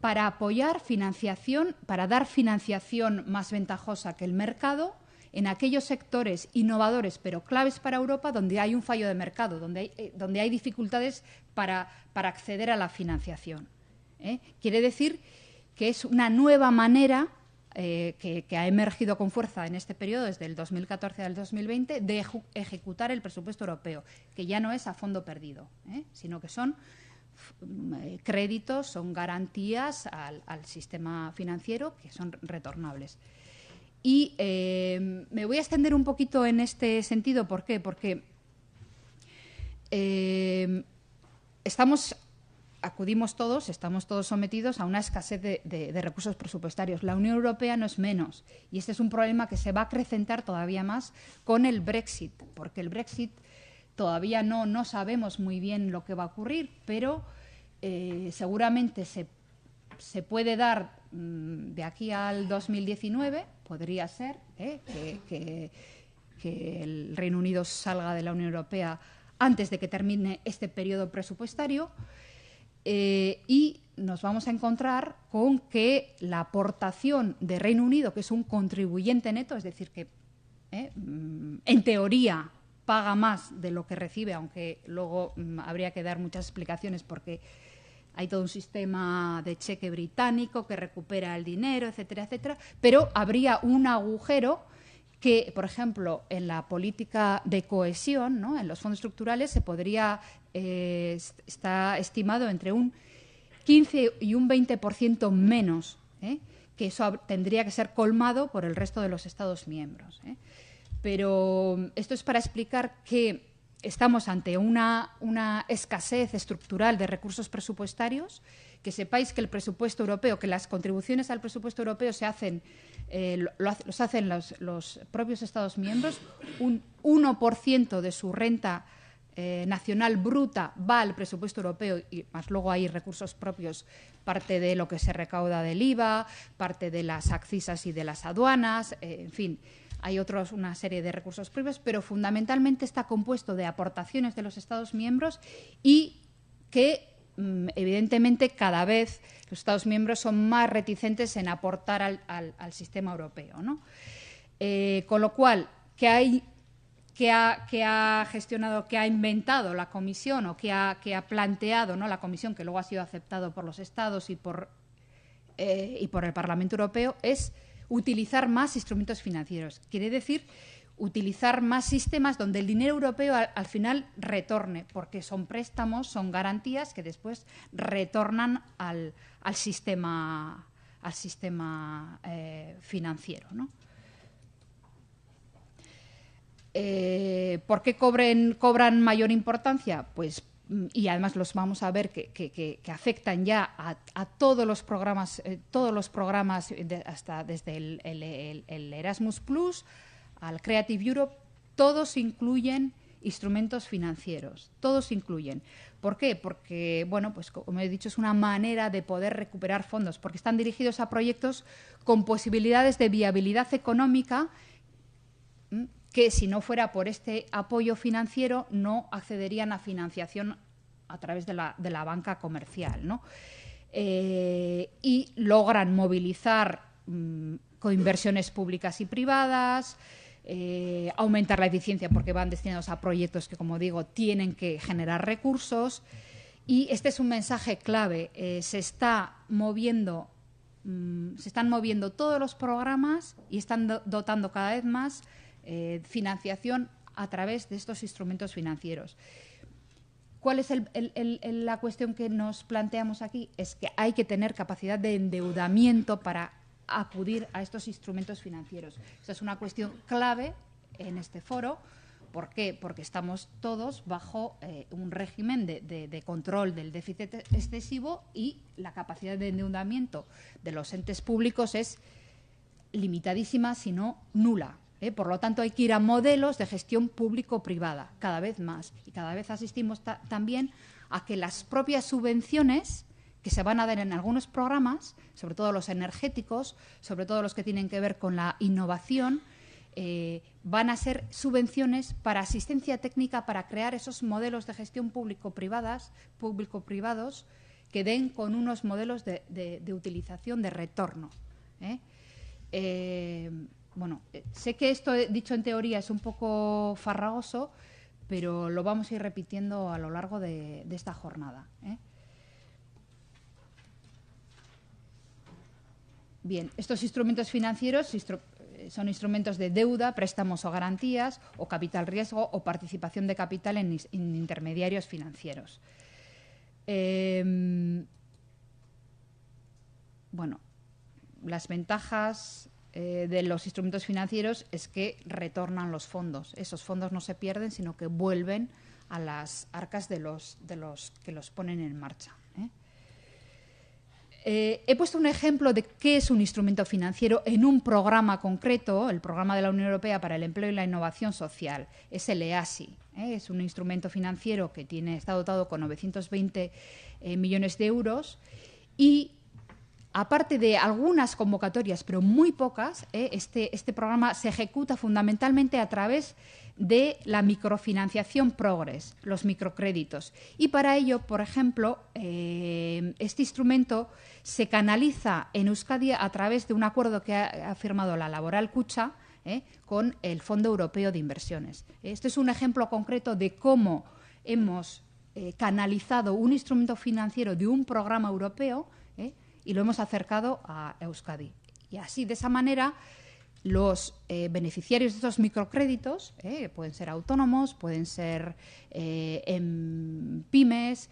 para apoyar financiación, para dar financiación más ventajosa que el mercado en aquellos sectores innovadores pero claves para Europa donde hay un fallo de mercado, donde hay dificultades para acceder a la financiación. Quiere decir que es una nueva manera que ha emergido con fuerza en este periodo, desde el 2014 al 2020, de ejecutar el presupuesto europeo, que ya no es a fondo perdido, sino que son créditos, son garantías al sistema financiero que son retornables. Y me voy a extender un poquito en este sentido. ¿Por qué? Porque estamos todos sometidos a una escasez de recursos presupuestarios. La Unión Europea no es menos. Y este es un problema que se va a acrecentar todavía más con el Brexit, porque el Brexit todavía no sabemos muy bien lo que va a ocurrir, pero seguramente se puede dar de aquí al 2019, podría ser que el Reino Unido salga de la Unión Europea antes de que termine este periodo presupuestario, y nos vamos a encontrar con que la aportación de Reino Unido, que es un contribuyente neto, es decir, que en teoría paga más de lo que recibe, aunque luego habría que dar muchas explicaciones porque hay todo un sistema de cheque británico que recupera el dinero, etcétera, etcétera, pero habría un agujero que, por ejemplo, en la política de cohesión, ¿no?, en los fondos estructurales, se podría, está estimado entre un 15 y un 20% menos, que eso tendría que ser colmado por el resto de los Estados miembros. Pero esto es para explicar que estamos ante una escasez estructural de recursos presupuestarios, que sepáis que el presupuesto europeo, que las contribuciones al presupuesto europeo se hacen, los hacen los propios Estados miembros. Un 1% de su renta nacional bruta va al presupuesto europeo, y más luego hay recursos propios, parte de lo que se recauda del IVA, parte de las accisas y de las aduanas, en fin. Hay una serie de recursos propios, pero fundamentalmente está compuesto de aportaciones de los Estados miembros y que, evidentemente, cada vez los Estados miembros son más reticentes en aportar al sistema europeo, ¿no? Con lo cual, ¿qué ha gestionado, qué ha inventado la Comisión o qué ha planteado, ¿no?, la Comisión, que luego ha sido aceptado por los Estados y por el Parlamento Europeo? Es utilizar más instrumentos financieros. Quiere decir utilizar más sistemas donde el dinero europeo al final retorne, porque son préstamos, son garantías que después retornan al sistema financiero, ¿no? ¿Por qué cobran mayor importancia? Pues, y además los vamos a ver que afectan ya a todos los programas, hasta desde el Erasmus Plus al Creative Europe, todos incluyen instrumentos financieros, todos incluyen. ¿Por qué? Porque, bueno, pues como he dicho, es una manera de poder recuperar fondos, porque están dirigidos a proyectos con posibilidades de viabilidad económica que si no fuera por este apoyo financiero no accederían a financiación a través de la banca comercial, ¿no? Y logran movilizar coinversiones públicas y privadas, aumentar la eficiencia porque van destinados a proyectos que, como digo, tienen que generar recursos. Y este es un mensaje clave. Se están moviendo todos los programas y están dotando cada vez más financiación a través de estos instrumentos financieros. ¿Cuál es la cuestión que nos planteamos aquí? Es que hay que tener capacidad de endeudamiento para acudir a estos instrumentos financieros. Esa es una cuestión clave en este foro. ¿Por qué? Porque estamos todos bajo un régimen de control del déficit excesivo y la capacidad de endeudamiento de los entes públicos es limitadísima, si no nula. Por lo tanto, hay que ir a modelos de gestión público-privada, cada vez más. Y cada vez asistimos también a que las propias subvenciones que se van a dar en algunos programas, sobre todo los energéticos, sobre todo los que tienen que ver con la innovación, van a ser subvenciones para asistencia técnica para crear esos modelos de gestión público-privados que den con unos modelos de utilización de retorno. Bueno, sé que esto dicho en teoría es un poco farragoso, pero lo vamos a ir repitiendo a lo largo de esta jornada. Bien, estos instrumentos financieros son instrumentos de deuda, préstamos o garantías, o capital riesgo o participación de capital en intermediarios financieros. Bueno, las ventajas de los instrumentos financieros es que retornan los fondos. Esos fondos no se pierden, sino que vuelven a las arcas de los que los ponen en marcha. He puesto un ejemplo de qué es un instrumento financiero en un programa concreto, el Programa de la Unión Europea para el Empleo y la Innovación Social. Es el EaSI. Es un instrumento financiero que está dotado con 920 millones de euros y, aparte de algunas convocatorias, pero muy pocas, este programa se ejecuta fundamentalmente a través de la microfinanciación Progress, los microcréditos. Y para ello, por ejemplo, este instrumento se canaliza en Euskadi a través de un acuerdo que ha firmado la Laboral Kutxa con el Fondo Europeo de Inversiones. Este es un ejemplo concreto de cómo hemos canalizado un instrumento financiero de un programa europeo y lo hemos acercado a Euskadi. Y así, de esa manera, los beneficiarios de estos microcréditos pueden ser autónomos, pueden ser pymes,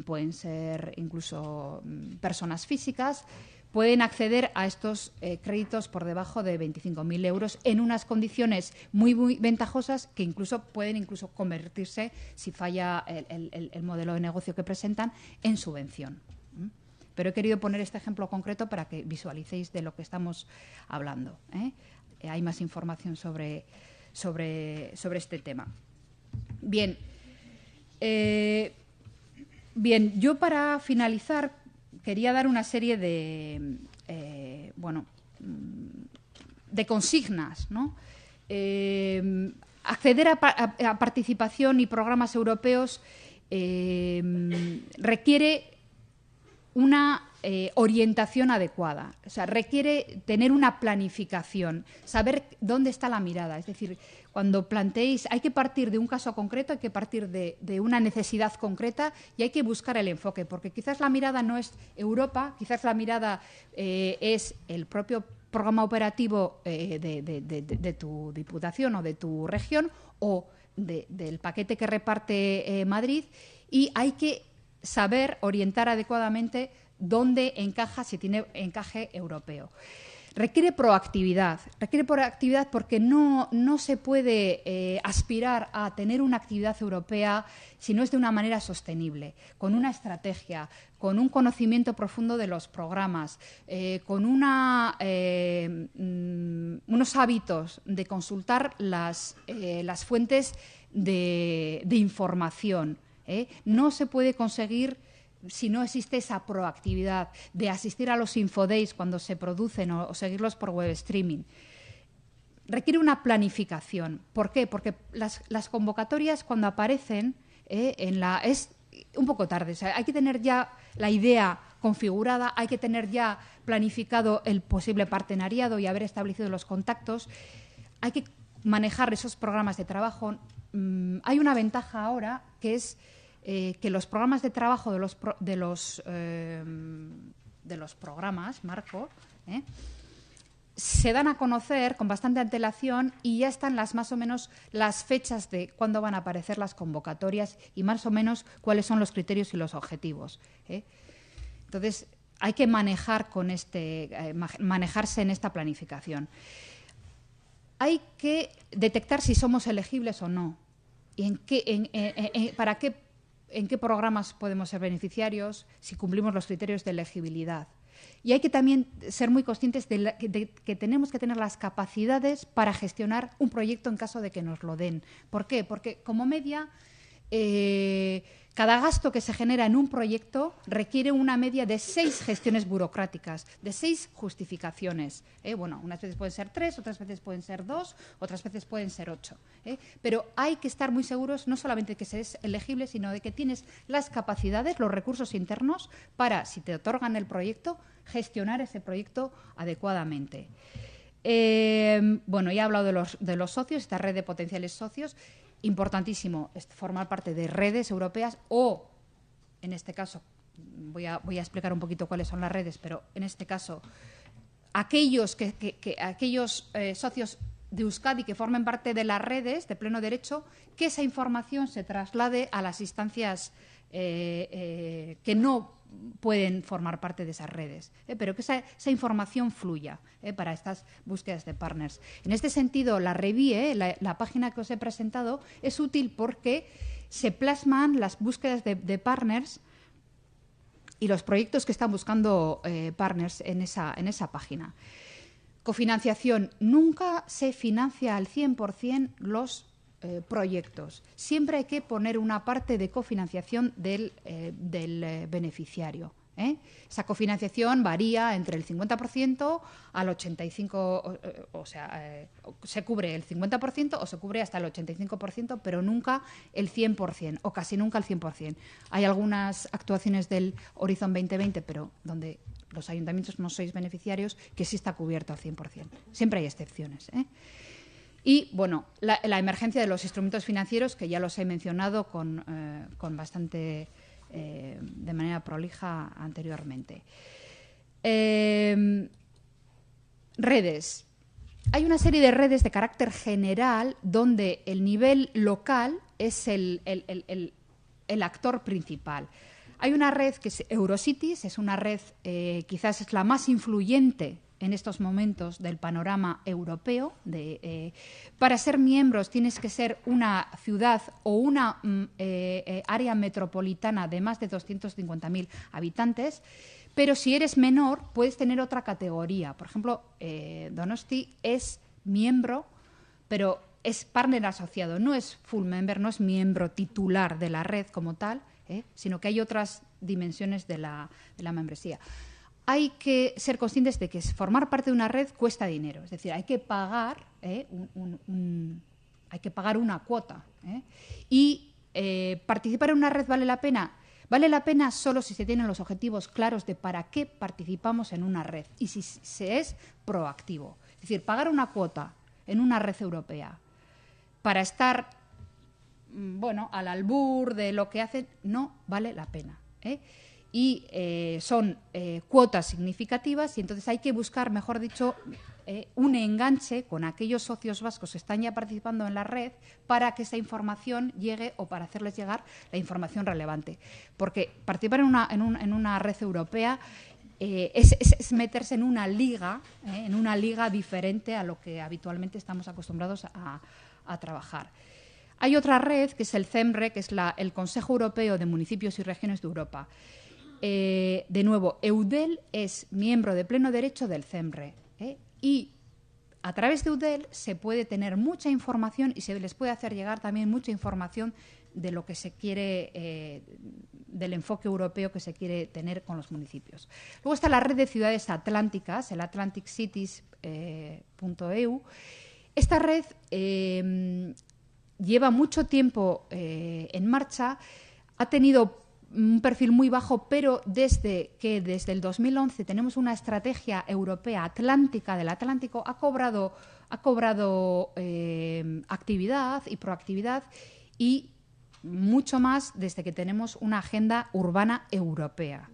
pueden ser incluso personas físicas, pueden acceder a estos créditos por debajo de 25.000 euros en unas condiciones muy, muy ventajosas que pueden convertirse, si falla el modelo de negocio que presentan, en subvención. Pero he querido poner este ejemplo concreto para que visualicéis de lo que estamos hablando. Hay más información sobre este tema. Bien, yo para finalizar quería dar una serie de consignas, ¿no? Acceder a participación y programas europeos requiere una orientación adecuada, o sea, requiere tener una planificación, saber dónde está la mirada. Es decir, cuando planteéis, hay que partir de un caso concreto, hay que partir de una necesidad concreta y hay que buscar el enfoque, porque quizás la mirada no es Europa, quizás la mirada es el propio programa operativo de tu diputación o de tu región o del paquete que reparte Madrid, y hay que saber orientar adecuadamente dónde encaja, si tiene encaje europeo. Requiere proactividad porque no se puede aspirar a tener una actividad europea si no es de una manera sostenible, con una estrategia, con un conocimiento profundo de los programas, con unos hábitos de consultar las fuentes de información. No se puede conseguir si no existe esa proactividad de asistir a los infodays cuando se producen o seguirlos por web streaming. requiere una planificación. ¿Por qué? Porque las convocatorias cuando aparecen es un poco tarde. O sea, hay que tener ya la idea configurada, hay que tener ya planificado el posible partenariado y haber establecido los contactos. Hay que manejar esos programas de trabajo. Hay una ventaja ahora que es que los programas de trabajo de los programas, Marco, se dan a conocer con bastante antelación y ya están más o menos las fechas de cuándo van a aparecer las convocatorias y más o menos cuáles son los criterios y los objetivos. Entonces, hay que manejarse en esta planificación. Hay que detectar si somos elegibles o no y en qué programas podemos ser beneficiarios, si cumplimos los criterios de elegibilidad. Y hay que también ser muy conscientes de que tenemos que tener las capacidades para gestionar un proyecto en caso de que nos lo den. ¿Por qué? Porque como media, cada gasto que se genera en un proyecto requiere una media de 6 gestiones burocráticas, de 6 justificaciones. Bueno, unas veces pueden ser 3, otras veces pueden ser 2, otras veces pueden ser 8. Pero hay que estar muy seguros no solamente de que se es elegible, sino de que tienes las capacidades, los recursos internos para, si te otorgan el proyecto, gestionar ese proyecto adecuadamente. Bueno, ya he hablado de los socios, esta red de potenciales socios. Importantísimo formar parte de redes europeas o, en este caso, voy a explicar un poquito cuáles son las redes, pero en este caso, aquellos socios de Euskadi que formen parte de las redes de pleno derecho, que esa información se traslade a las instancias que no pueden formar parte de esas redes, pero que esa información fluya para estas búsquedas de partners. En este sentido, la REVIE, la página que os he presentado, es útil porque se plasman las búsquedas de partners y los proyectos que están buscando partners en esa página. Cofinanciación. Nunca se financia al 100% los proyectos. Siempre hay que poner una parte de cofinanciación del beneficiario. Esa cofinanciación varía entre el 50% al 85%, o sea, se cubre el 50% o se cubre hasta el 85%, pero nunca el 100%, o casi nunca el 100%. Hay algunas actuaciones del Horizon 2020, pero donde los ayuntamientos no sois beneficiarios, que sí está cubierto al 100%. Siempre hay excepciones. Y, bueno, la emergencia de los instrumentos financieros, que ya los he mencionado con bastante, de manera prolija anteriormente. Redes. Hay una serie de redes de carácter general donde el nivel local es el actor principal. Hay una red que es Eurocities, es una red, quizás es la más influyente en estos momentos del panorama europeo. Para ser miembros tienes que ser una ciudad o una área metropolitana de más de 250.000 habitantes, pero si eres menor puedes tener otra categoría. Por ejemplo, Donosti es miembro, pero es partner asociado, no es full member, no es miembro titular de la red como tal, sino que hay otras dimensiones de la membresía. Hay que ser conscientes de que formar parte de una red cuesta dinero, es decir, hay que pagar, hay que pagar una cuota. Y participar en una red vale la pena. Vale la pena solo si se tienen los objetivos claros de para qué participamos en una red y si se es proactivo. Es decir, pagar una cuota en una red europea para estar, bueno, al albur de lo que hacen, no vale la pena. Y son cuotas significativas y entonces hay que buscar, mejor dicho, un enganche con aquellos socios vascos que están ya participando en la red para que esa información llegue o para hacerles llegar la información relevante. Porque participar en una red europea es meterse en una liga diferente a lo que habitualmente estamos acostumbrados a trabajar. Hay otra red que es el CEMRE, que es el Consejo Europeo de Municipios y Regiones de Europa. De nuevo, EUDEL es miembro de pleno derecho del CEMRE y a través de EUDEL se puede tener mucha información y se les puede hacer llegar también mucha información de lo que se quiere, del enfoque europeo que se quiere tener con los municipios. Luego está la red de ciudades atlánticas, el atlanticcities.eu. Esta red lleva mucho tiempo en marcha, ha tenido un perfil muy bajo, pero desde el 2011 tenemos una estrategia europea atlántica del Atlántico, ha cobrado actividad y proactividad, y mucho más desde que tenemos una agenda urbana europea.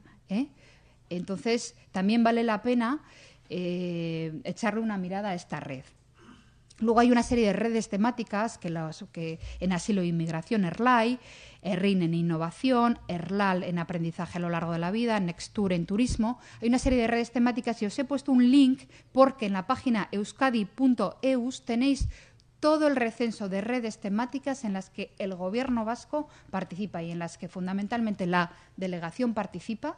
Entonces, también vale la pena echarle una mirada a esta red. Luego hay una serie de redes temáticas que en asilo e inmigración, ERLAI, ERRIN en innovación, ERLAL en aprendizaje a lo largo de la vida, Nextur en turismo. Hay una serie de redes temáticas y os he puesto un link porque en la página euskadi.eus tenéis todo el recenso de redes temáticas en las que el Gobierno vasco participa y en las que fundamentalmente la delegación participa,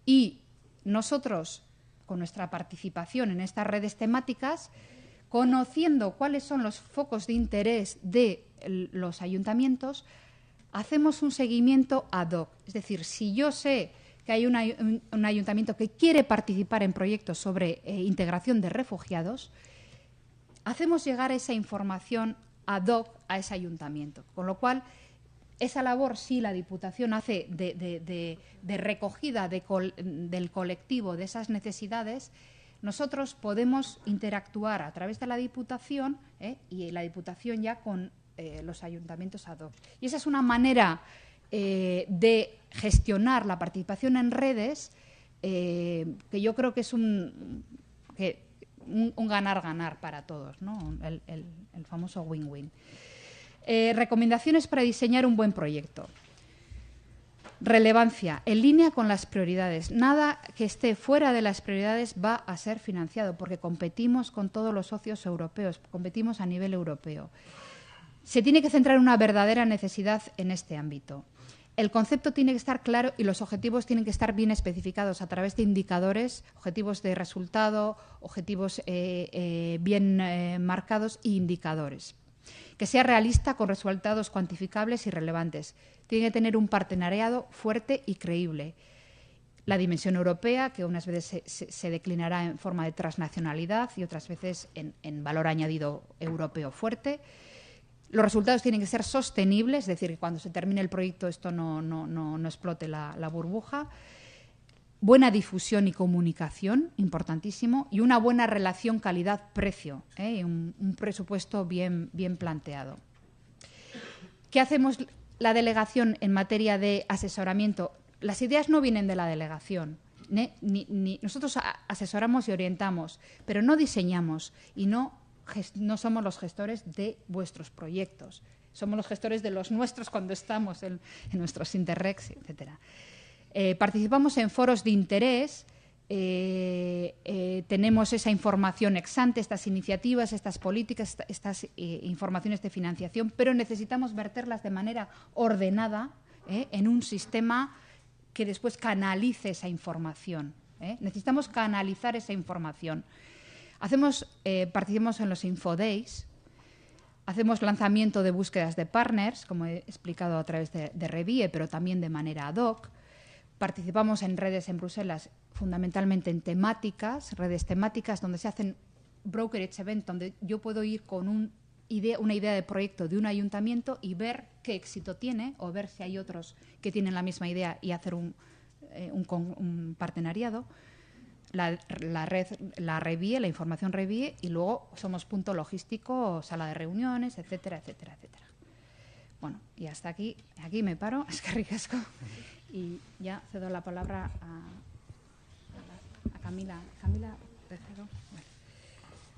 y nosotros, con nuestra participación en estas redes temáticas, conociendo cuáles son los focos de interés de los ayuntamientos, hacemos un seguimiento ad hoc. Es decir, si yo sé que hay un ayuntamiento que quiere participar en proyectos sobre integración de refugiados, hacemos llegar esa información ad hoc a ese ayuntamiento. Con lo cual, esa labor sí la Diputación hace de recogida del colectivo, de esas necesidades. Nosotros podemos interactuar a través de la Diputación y la Diputación ya con los ayuntamientos ad hoc. Y esa es una manera de gestionar la participación en redes que yo creo que es un ganar-ganar para todos, ¿no? El famoso win-win. Recomendaciones para diseñar un buen proyecto. Relevancia, en línea con las prioridades. Nada que esté fuera de las prioridades va a ser financiado, porque competimos con todos los socios europeos, competimos a nivel europeo. Se tiene que centrar en una verdadera necesidad en este ámbito. El concepto tiene que estar claro y los objetivos tienen que estar bien especificados a través de indicadores, objetivos de resultado, objetivos bien marcados e indicadores. Que sea realista, con resultados cuantificables y relevantes. Tiene que tener un partenariado fuerte y creíble. La dimensión europea, que unas veces se declinará en forma de transnacionalidad y otras veces en valor añadido europeo fuerte. Los resultados tienen que ser sostenibles, es decir, que cuando se termine el proyecto esto no explote la burbuja. Buena difusión y comunicación, importantísimo, y una buena relación calidad-precio, un presupuesto bien planteado. ¿Qué hacemos la delegación en materia de asesoramiento? Las ideas no vienen de la delegación. Nosotros asesoramos y orientamos, pero no diseñamos y no somos los gestores de vuestros proyectos. Somos los gestores de los nuestros cuando estamos en nuestros Interregs, etcétera. Participamos en foros de interés, tenemos esa información ex ante, estas iniciativas, estas políticas, estas informaciones de financiación, pero necesitamos verterlas de manera ordenada en un sistema que después canalice esa información. Necesitamos canalizar esa información. Participamos en los Infodays, hacemos lanzamiento de búsquedas de partners, como he explicado a través de Revie, pero también de manera ad hoc. Participamos en redes en Bruselas, fundamentalmente en temáticas, redes temáticas donde se hacen brokerage event, donde yo puedo ir con una idea de proyecto de un ayuntamiento y ver qué éxito tiene, o ver si hay otros que tienen la misma idea y hacer un partenariado. La Revie, la información Revie, y luego somos punto logístico, sala de reuniones, etcétera, etcétera, etcétera. Bueno, y hasta aquí me paro, es que ricasco. Y ya cedo la palabra a Camila. Camila, Tercero.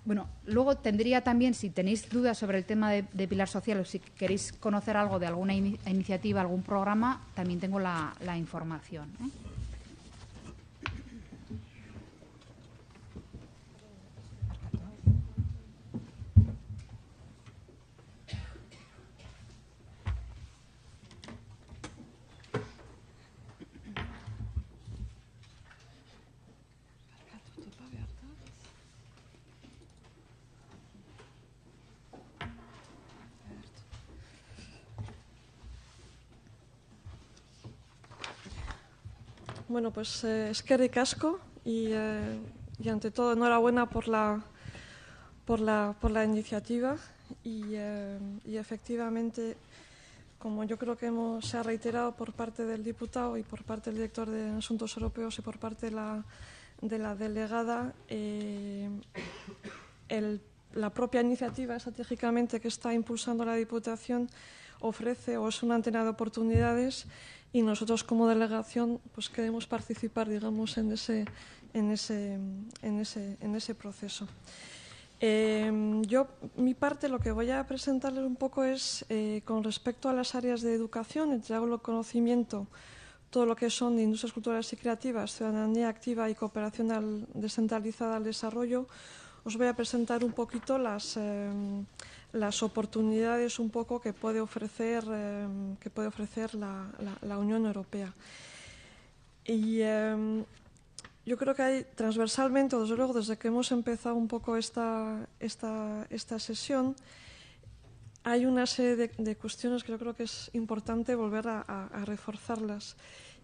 Bueno, luego tendría también, si tenéis dudas sobre el tema de pilar social o si queréis conocer algo de alguna iniciativa, algún programa, también tengo la información. Bueno, pues eskerrik asko y ante todo enhorabuena por la por la iniciativa y efectivamente, como yo creo que se ha reiterado por parte del diputado y por parte del director de Asuntos Europeos y por parte de la delegada, la propia iniciativa estratégicamente que está impulsando la Diputación ofrece o es una antena de oportunidades y nosotros como delegación pues queremos participar, digamos, en ese proceso. Mi parte, lo que voy a presentarles un poco es con respecto a las áreas de educación, entre el conocimiento, todo lo que son industrias culturales y creativas, ciudadanía activa y cooperación descentralizada al desarrollo. Os voy a presentar un poquito las oportunidades un poco que puede ofrecer la Unión Europea. Y yo creo que hay transversalmente, desde luego, desde que hemos empezado un poco esta sesión, hay una serie de cuestiones que yo creo que es importante volver a reforzarlas.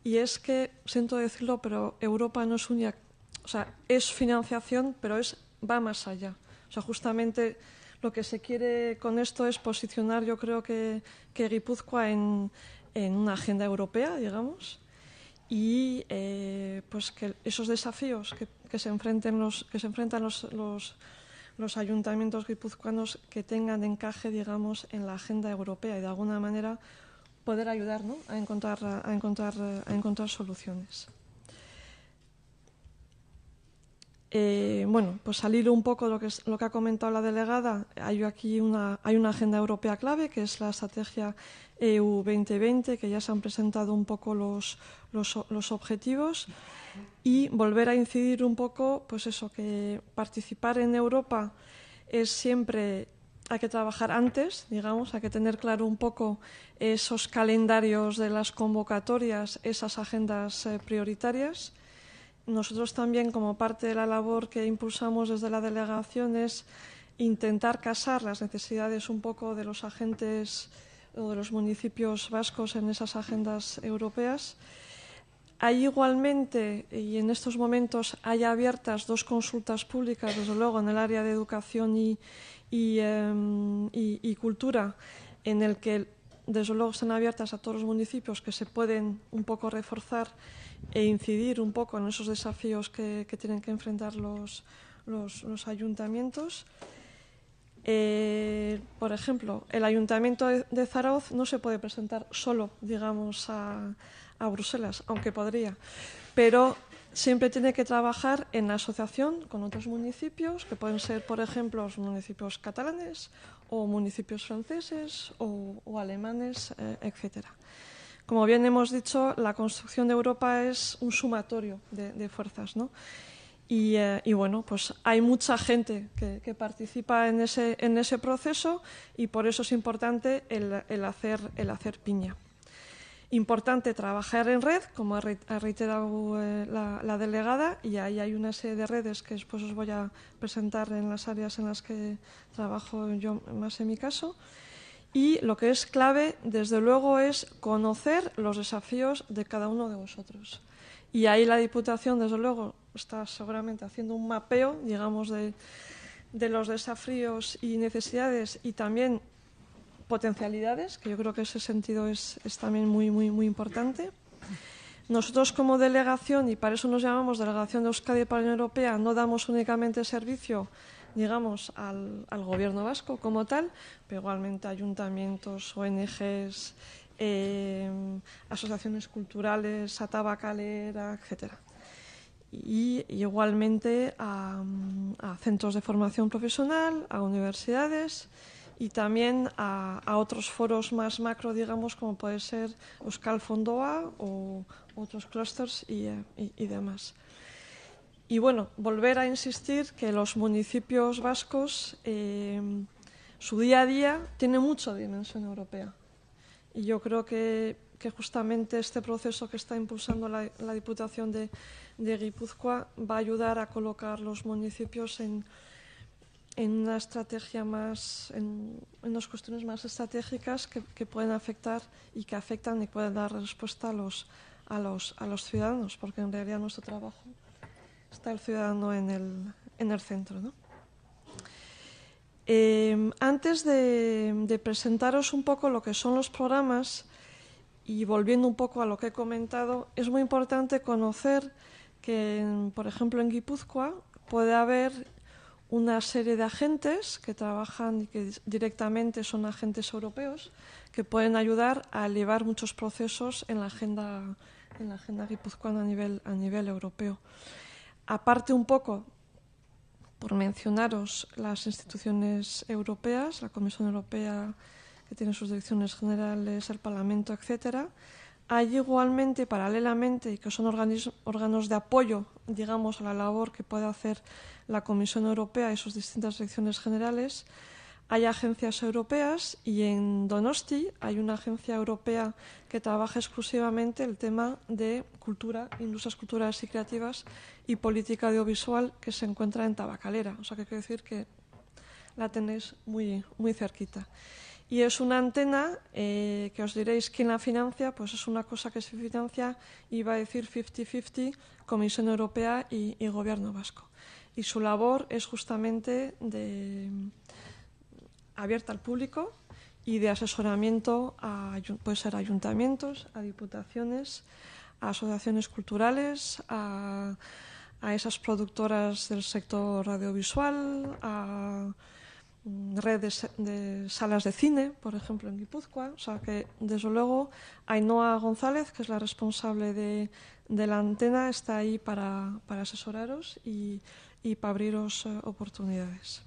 Y es que, siento decirlo, pero Europa no es única, o sea, es financiación, pero va más allá. O sea, justamente lo que se quiere con esto es posicionar, yo creo que Guipúzcoa en una agenda europea, digamos, y pues que esos desafíos que se enfrentan los ayuntamientos guipuzcoanos que tengan encaje, digamos, en la agenda europea y de alguna manera poder ayudar, ¿no?, a encontrar soluciones. Bueno, pues al hilo un poco de lo que ha comentado la delegada, hay una agenda europea clave que es la estrategia EU 2020, que ya se han presentado un poco los objetivos, y volver a incidir un poco, pues eso, que participar en Europa es siempre, hay que trabajar antes, digamos, hay que tener claro un poco esos calendarios de las convocatorias, esas agendas prioritarias. Nosotros también, como parte de la labor que impulsamos desde la delegación, es intentar casar las necesidades un poco de los agentes o de los municipios vascos en esas agendas europeas. Hay igualmente, y en estos momentos hay abiertas 2 consultas públicas, desde luego, en el área de educación y cultura, en el que, desde luego, están abiertas a todos los municipios que se pueden un poco reforzar e incidir un poco en esos desafíos que tienen que enfrentar los ayuntamientos. Por ejemplo, el Ayuntamiento de Zarauz no se puede presentar solo, digamos, a Bruselas, aunque podría, pero siempre tiene que trabajar en asociación con otros municipios, que pueden ser, por ejemplo, los municipios catalanes o municipios franceses o alemanes, etcétera. Como bien hemos dicho, la construcción de Europa es un sumatorio de fuerzas, ¿no? Y bueno, pues hay mucha gente que participa en ese proceso y por eso es importante el hacer piña. Importante trabajar en red, como ha reiterado la delegada, y ahí hay una serie de redes que después os voy a presentar en las áreas en las que trabajo yo más en mi caso. Y lo que es clave, desde luego, es conocer los desafíos de cada uno de vosotros. Y ahí la Diputación, desde luego, está seguramente haciendo un mapeo, digamos, de los desafíos y necesidades y también potencialidades, que yo creo que ese sentido es también muy, muy, muy importante. Nosotros como delegación, y para eso nos llamamos Delegación de Euskadi para la Unión Europea, no damos únicamente servicio, digamos, al gobierno vasco como tal, pero igualmente ayuntamientos, ONGs, asociaciones culturales, a tabacalera, etcétera. Y igualmente a centros de formación profesional, a universidades y también a otros foros más macro, digamos, como puede ser Euskal Fondoa o otros clústeres y demás. Y bueno, volver a insistir que los municipios vascos, su día a día tiene mucha dimensión europea. Y yo creo que justamente este proceso que está impulsando la Diputación de Guipúzcoa va a ayudar a colocar los municipios en una estrategia más, en unas cuestiones más estratégicas que pueden afectar y que afectan y pueden dar respuesta a los ciudadanos, porque en realidad nuestro trabajo está el ciudadano en el centro, ¿no? Antes de presentaros un poco lo que son los programas y volviendo un poco a lo que he comentado, es muy importante conocer que, por ejemplo, en Guipúzcoa puede haber una serie de agentes que trabajan y que directamente son agentes europeos que pueden ayudar a llevar muchos procesos en la agenda guipuzcoana a nivel europeo. Aparte un poco, por mencionaros las instituciones europeas, la Comisión Europea, que tiene sus direcciones generales, el Parlamento, etcétera, hay igualmente, paralelamente, y que son órganos de apoyo, digamos, a la labor que puede hacer la Comisión Europea y sus distintas direcciones generales, hay agencias europeas y en Donosti hay una agencia europea que trabaja exclusivamente el tema de cultura, industrias culturales y creativas y política audiovisual que se encuentra en Tabacalera. O sea, que quiero decir que la tenéis muy, muy cerquita. Y es una antena que os diréis quién la financia, pues es una cosa que se financia, iba a decir 50-50, Comisión Europea y Gobierno vasco. Y su labor es justamente abierta al público y de asesoramiento puede ser a ayuntamientos, a diputaciones, a asociaciones culturales, a esas productoras del sector audiovisual, a redes de salas de cine, por ejemplo, en Guipúzcoa. O sea que, desde luego, Ainhoa González, que es la responsable de la antena, está ahí para asesoraros y para abriros oportunidades.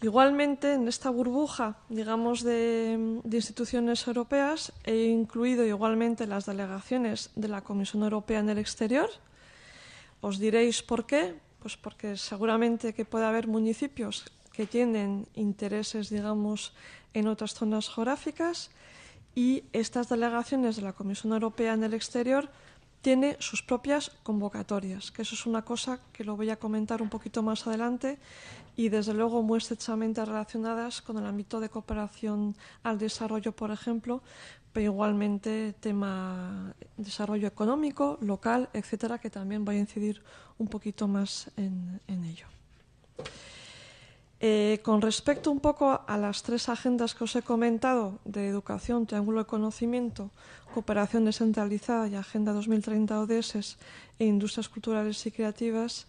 Igualmente, en esta burbuja, digamos, de instituciones europeas, he incluido igualmente las delegaciones de la Comisión Europea en el exterior. Os diréis por qué. Pues porque seguramente que puede haber municipios que tienen intereses, digamos, en otras zonas geográficas y estas delegaciones de la Comisión Europea en el exterior tiene sus propias convocatorias, que eso es una cosa que lo voy a comentar un poquito más adelante y desde luego muy estrechamente relacionadas con el ámbito de cooperación al desarrollo, por ejemplo, pero igualmente tema desarrollo económico, local, etcétera, que también voy a incidir un poquito más en ello. Con respecto un poco a las tres agendas que os he comentado de educación, triángulo de conocimiento, cooperación descentralizada y Agenda 2030 ODS e industrias culturales y creativas,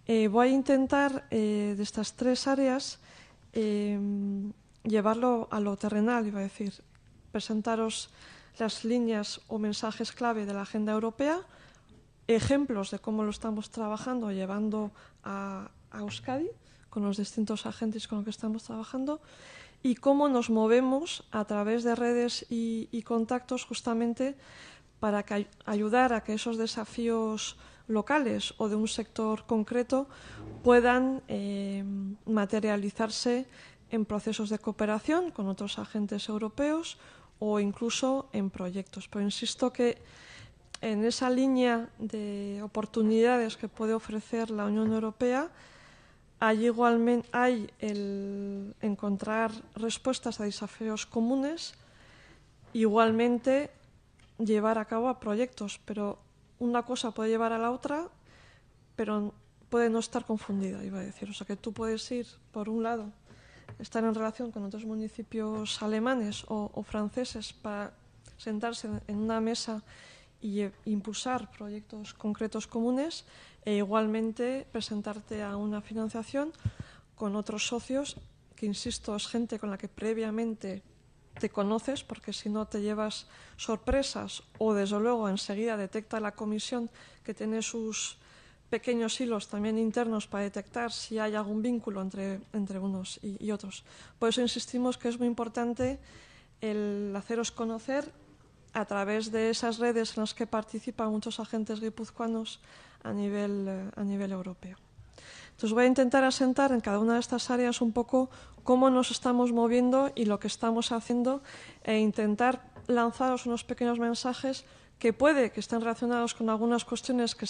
voy a intentar de estas tres áreas llevarlo a lo terrenal, iba a decir, presentaros las líneas o mensajes clave de la agenda europea, ejemplos de cómo lo estamos trabajando, llevando a Euskadi, con los distintos agentes con los que estamos trabajando y cómo nos movemos a través de redes y contactos justamente para ayudar a que esos desafíos locales o de un sector concreto puedan materializarse en procesos de cooperación con otros agentes europeos o incluso en proyectos. Pero insisto que en esa línea de oportunidades que puede ofrecer la Unión Europea hay el encontrar respuestas a desafíos comunes, igualmente llevar a cabo proyectos, pero una cosa puede llevar a la otra, pero puede no estar confundida, iba a decir. O sea que tú puedes ir, por un lado, estar en relación con otros municipios alemanes o franceses para sentarse en una mesa y impulsar proyectos concretos comunes e igualmente presentarte a una financiación con otros socios que, insisto, es gente con la que previamente te conoces, porque si no te llevas sorpresas o desde luego enseguida detecta la comisión que tiene sus pequeños hilos también internos para detectar si hay algún vínculo entre unos y otros. Por eso insistimos que es muy importante el haceros conocer a través de esas redes en las que participan muchos agentes guipuzcoanos a nivel europeo. Entonces voy a intentar asentar en cada una de estas áreas un poco cómo nos estamos moviendo y lo que estamos haciendo e intentar lanzaros unos pequeños mensajes que puede que estén relacionados con algunas cuestiones que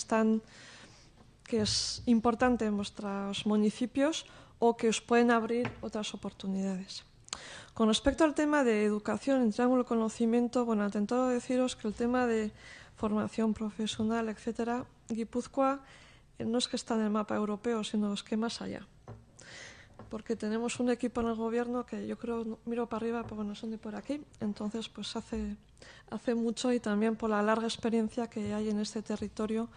es importante en vuestros municipios o que os pueden abrir otras oportunidades. Con respecto al tema de educación en triángulo de conocimiento, bueno, intento deciros que el tema de formación profesional, etcétera, Guipúzcoa no es que está en el mapa europeo, sino es que más allá. porque tenemos un equipo en el gobierno que yo creo, miro para arriba, pero bueno, son de por aquí, entonces pues hace mucho, y también por la larga experiencia que hay en este territorio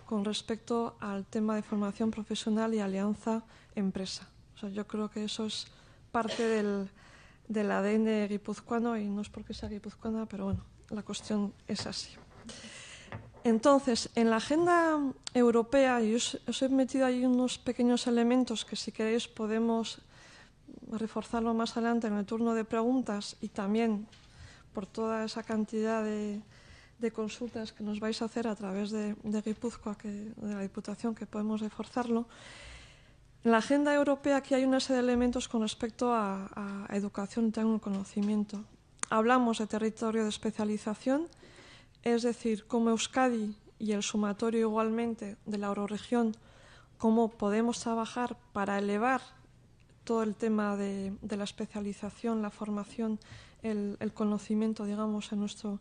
con respecto al tema de formación profesional y alianza empresa. O sea, yo creo que eso es parte del ADN guipuzcoano, y no es porque sea guipuzcoana, pero bueno, la cuestión es así. Entonces, en la agenda europea, yo os he metido ahí unos pequeños elementos que, si queréis, podemos reforzarlo más adelante en el turno de preguntas, y también por toda esa cantidad de consultas que nos vais a hacer a través de Guipúzcoa, de la Diputación, que podemos reforzarlo. En la agenda europea aquí hay una serie de elementos con respecto a educación y conocimiento. Hablamos de territorio de especialización, es decir, cómo Euskadi y el sumatorio igualmente de la eurorregión, cómo podemos trabajar para elevar todo el tema de la especialización, la formación, el conocimiento, digamos, en nuestro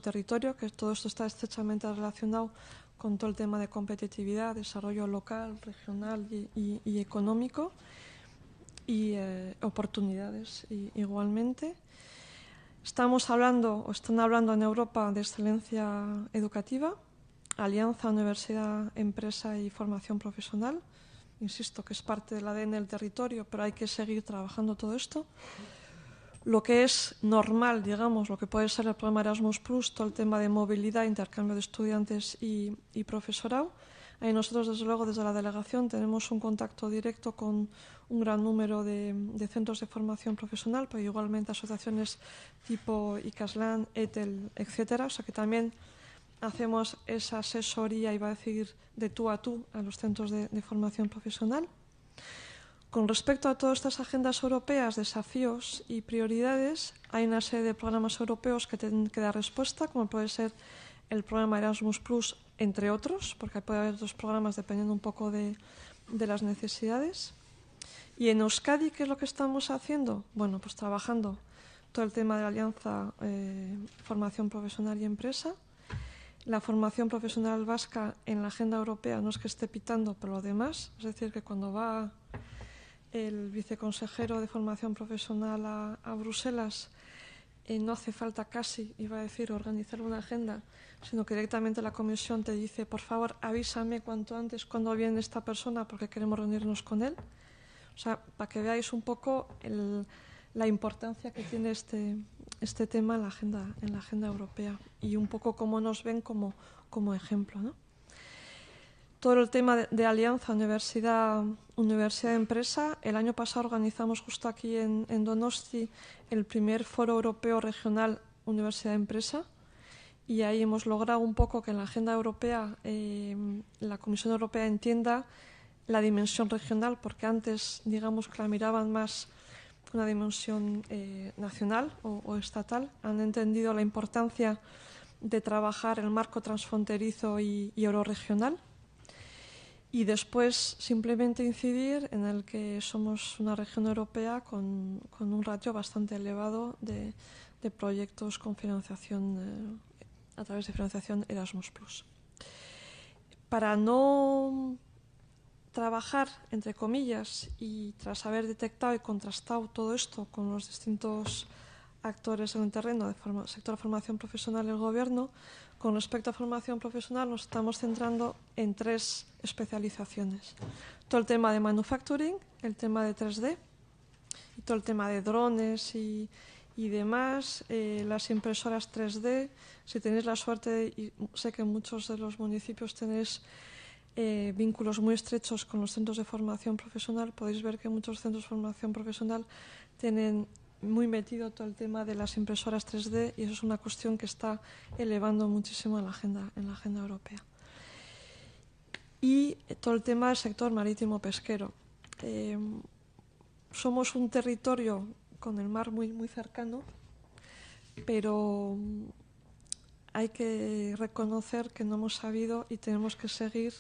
territorio, que todo esto está estrechamente relacionado con todo el tema de competitividad, desarrollo local, regional y económico, y oportunidades igualmente. Estamos hablando, o están hablando en Europa, de excelencia educativa, alianza universidad, empresa y formación profesional. Insisto que es parte del ADN del territorio, pero hay que seguir trabajando todo esto. Lo que es normal, digamos, lo que puede ser el programa Erasmus+, todo el tema de movilidad, intercambio de estudiantes y profesorado. Ahí nosotros, desde luego, desde la delegación tenemos un contacto directo con un gran número de centros de formación profesional, pero igualmente asociaciones tipo Ikaslan, ETEL, etcétera. O sea que también hacemos esa asesoría, iba a decir, de tú a los centros de formación profesional. Con respecto a todas estas agendas europeas, desafíos y prioridades, hay una serie de programas europeos que tienen que dar respuesta, como puede ser el programa Erasmus+, entre otros, porque puede haber otros programas dependiendo un poco de las necesidades. Y en Euskadi, ¿qué es lo que estamos haciendo? Bueno, pues trabajando todo el tema de la alianza formación profesional y empresa. La formación profesional vasca en la agenda europea no es que esté pitando por lo demás, es decir, que cuando va el viceconsejero de formación profesional a Bruselas, no hace falta casi, iba a decir, organizar una agenda, sino que directamente la comisión te dice, por favor, avísame cuanto antes cuando viene esta persona porque queremos reunirnos con él. O sea, para que veáis un poco la importancia que tiene este tema en la agenda europea, y un poco cómo nos ven como ejemplo, ¿no? Todo el tema de alianza universidad-empresa. El año pasado organizamos justo aquí en Donosti el primer foro europeo regional universidad-empresa, y ahí hemos logrado un poco que en la agenda europea la Comisión Europea entienda la dimensión regional, porque antes, digamos, que la miraban más una dimensión nacional o estatal. Han entendido la importancia de trabajar el marco transfronterizo y euroregional. Y después simplemente incidir en el que somos una región europea con un ratio bastante elevado de proyectos con financiación a través de financiación Erasmus+. Para no trabajar, entre comillas, y tras haber detectado y contrastado todo esto con los distintos actores en el terreno del sector de formación profesional del Gobierno, con respecto a formación profesional nos estamos centrando en 3 especializaciones. Todo el tema de manufacturing, el tema de 3D y todo el tema de drones y demás, las impresoras 3D. Si tenéis la suerte, y sé que en muchos de los municipios tenéis vínculos muy estrechos con los centros de formación profesional, podéis ver que muchos centros de formación profesional tienen muy metido todo el tema de las impresoras 3D, y eso es una cuestión que está elevando muchísimo en la agenda europea. Y todo el tema del sector marítimo pesquero. Somos un territorio con el mar muy, muy cercano, pero hay que reconocer que no hemos sabido y tenemos que seguir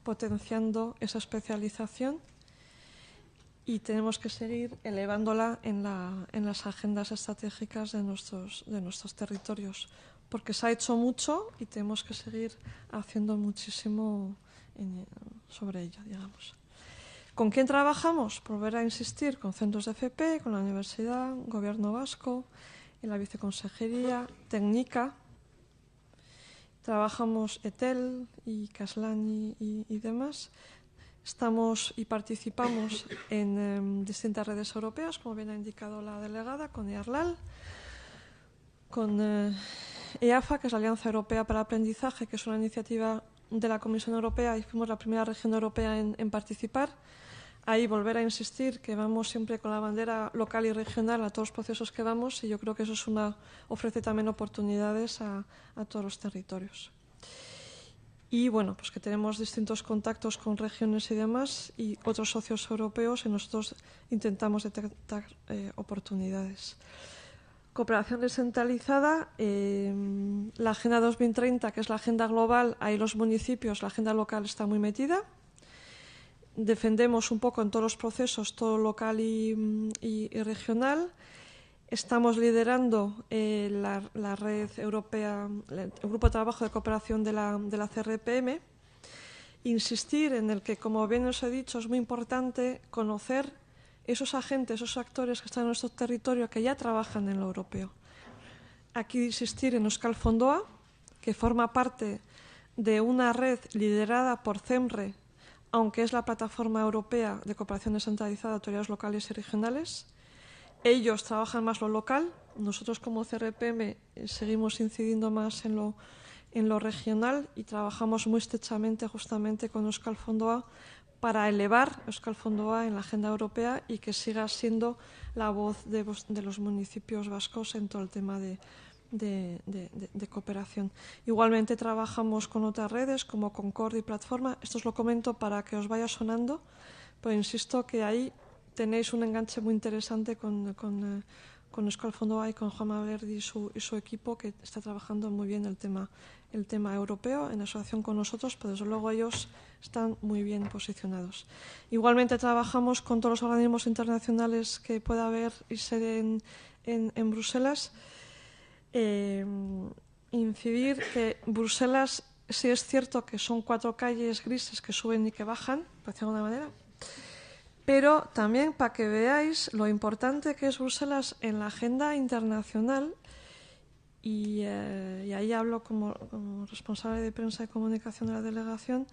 potenciando esa especialización, y tenemos que seguir elevándola en las agendas estratégicas de nuestros territorios, porque se ha hecho mucho y tenemos que seguir haciendo muchísimo sobre ello, digamos. ¿Con quién trabajamos? Volver a insistir con centros de FP, con la Universidad, Gobierno Vasco, en la Viceconsejería, Técnica. Trabajamos ETEL y Caslan y demás. Estamos y participamos en distintas redes europeas, como bien ha indicado la delegada, con EARLAL, con EAFA, que es la Alianza Europea para el Aprendizaje, que es una iniciativa de la Comisión Europea y fuimos la primera región europea en participar. Ahí volver a insistir que vamos siempre con la bandera local y regional a todos los procesos que vamos y yo creo que eso ofrece también oportunidades a todos los territorios. Y bueno, pues que tenemos distintos contactos con regiones y demás y otros socios europeos y nosotros intentamos detectar oportunidades. Cooperación descentralizada, la Agenda 2030, que es la agenda global, ahí los municipios, la agenda local está muy metida. Defendemos un poco en todos los procesos, todo local y regional. Estamos liderando la red europea, el grupo de trabajo de cooperación de la CRPM. Insistir en el que, como bien os he dicho, es muy importante conocer esos agentes, esos actores que están en nuestro territorio que ya trabajan en lo europeo. Aquí insistir en Euskal Fondoa, que forma parte de una red liderada por CEMRE, aunque es la plataforma europea de cooperación descentralizada de autoridades locales y regionales. Ellos trabajan más lo local, nosotros como CRPM seguimos incidiendo más en lo regional y trabajamos muy estrechamente justamente con Euskal Fondoa para elevar Euskal Fondoa en la agenda europea y que siga siendo la voz de los municipios vascos en todo el tema de cooperación. Igualmente trabajamos con otras redes como Concord y Plataforma. Esto os lo comento para que os vaya sonando, pero insisto que ahí tenéis un enganche muy interesante con Euskal Fondoa y con Juanma Verdi y su equipo, que está trabajando muy bien el tema europeo en asociación con nosotros, pero desde luego ellos están muy bien posicionados. Igualmente trabajamos con todos los organismos internacionales que pueda haber y sede en Bruselas. Incidir que Bruselas sí es cierto que son 4 calles grises que suben y que bajan, por decirlo de alguna manera, pero también para que veáis lo importante que es Bruselas en la agenda internacional y ahí hablo como responsable de prensa y comunicación de la delegación.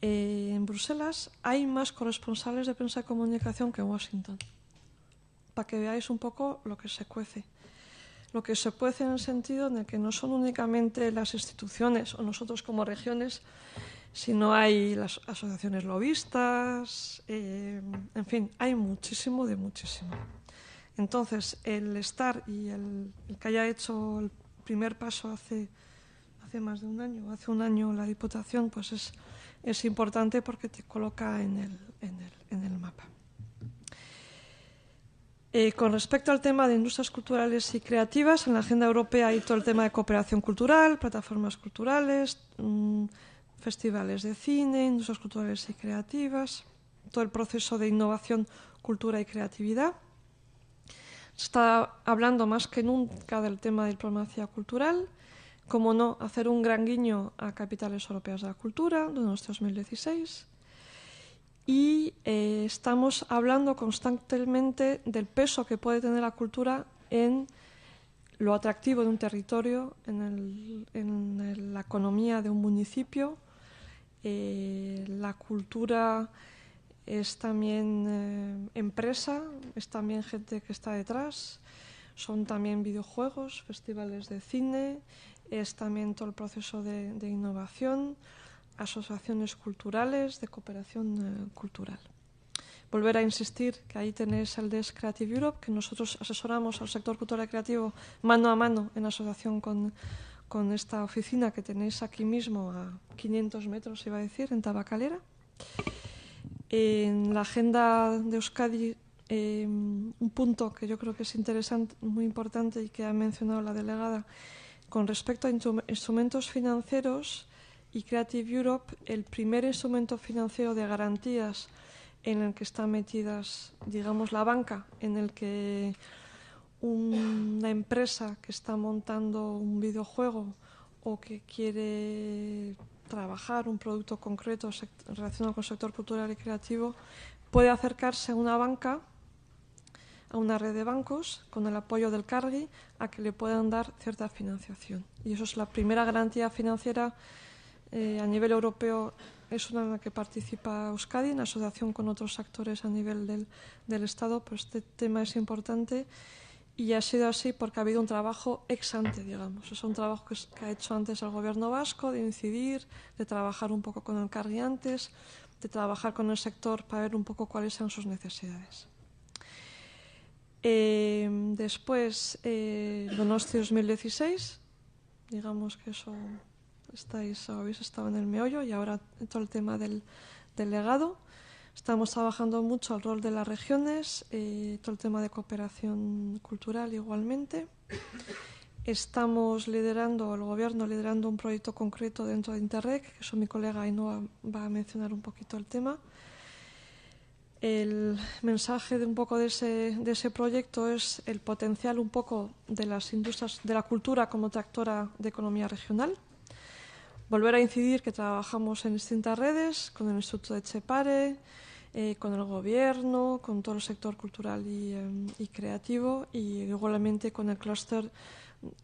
En Bruselas hay más corresponsales de prensa y comunicación que en Washington, para que veáis un poco lo que se cuece. Lo que se puede en el sentido de que no son únicamente las instituciones o nosotros como regiones, sino hay las asociaciones lobistas, en fin, hay muchísimo de muchísimo. Entonces, el estar y el que haya hecho el primer paso hace más de un año, hace un año la Diputación, pues es importante porque te coloca en el mapa. Con respecto al tema de industrias culturales y creativas, en la agenda europea hay todo el tema de cooperación cultural, plataformas culturales, festivales de cine, industrias culturales y creativas, todo el proceso de innovación, cultura y creatividad. Se está hablando más que nunca del tema de diplomacia cultural, como no, hacer un gran guiño a Capitales Europeas de la Cultura de nuestro 2016. Y estamos hablando constantemente del peso que puede tener la cultura en lo atractivo de un territorio, en la economía de un municipio. La cultura es también empresa, es también gente que está detrás, son también videojuegos, festivales de cine, es también todo el proceso de innovación, asociaciones culturales, de cooperación cultural. Volver a insistir que ahí tenéis el Desk Creative Europe, que nosotros asesoramos al sector cultural y creativo mano a mano en asociación con esta oficina que tenéis aquí mismo a 500 metros, iba a decir, en Tabacalera. En la agenda de Euskadi, un punto que yo creo que es interesante, muy importante y que ha mencionado la delegada, con respecto a instrumentos financieros y Creative Europe, el primer instrumento financiero de garantías en el que están metidas, digamos, la banca, en el que una empresa que está montando un videojuego o que quiere trabajar un producto concreto relacionado con el sector cultural y creativo, puede acercarse a una banca, a una red de bancos, con el apoyo del Cargi, a que le puedan dar cierta financiación. Y eso es la primera garantía financiera a nivel europeo, es una en la que participa Euskadi, en asociación con otros actores a nivel del Estado, pero este tema es importante y ha sido así porque ha habido un trabajo ex ante, digamos. Es un trabajo que ha hecho antes el Gobierno vasco, de incidir, de trabajar un poco con el Cargi antes, de trabajar con el sector para ver un poco cuáles son sus necesidades. Después, Donosti 2016, digamos que eso habéis estado en el meollo, y ahora todo el tema del legado. Estamos trabajando mucho el rol de las regiones, todo el tema de cooperación cultural igualmente. Estamos liderando, el Gobierno liderando un proyecto concreto dentro de Interreg, que eso mi colega Ainhoa va a mencionar un poquito el tema. El mensaje de un poco de ese proyecto es el potencial un poco de las industrias, de la cultura como tractora de economía regional. Volver a incidir que trabajamos en distintas redes, con el Instituto de Etxepare, con el Gobierno, con todo el sector cultural y creativo, y igualmente con el clúster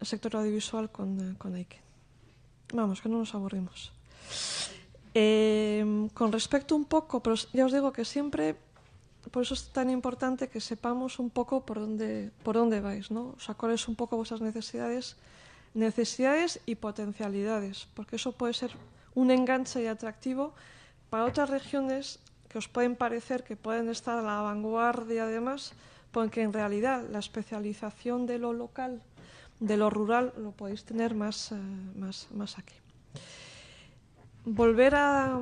sector audiovisual con Eiken. Vamos, que no nos aburrimos. Con respecto un poco, pero ya os digo que siempre, por eso es tan importante que sepamos un poco por dónde vais, ¿no? O sea, cuáles son un poco vuestras necesidades y potencialidades, porque eso puede ser un enganche y atractivo para otras regiones que os pueden parecer que pueden estar a la vanguardia, además, porque en realidad la especialización de lo local, de lo rural, lo podéis tener más aquí. Volver a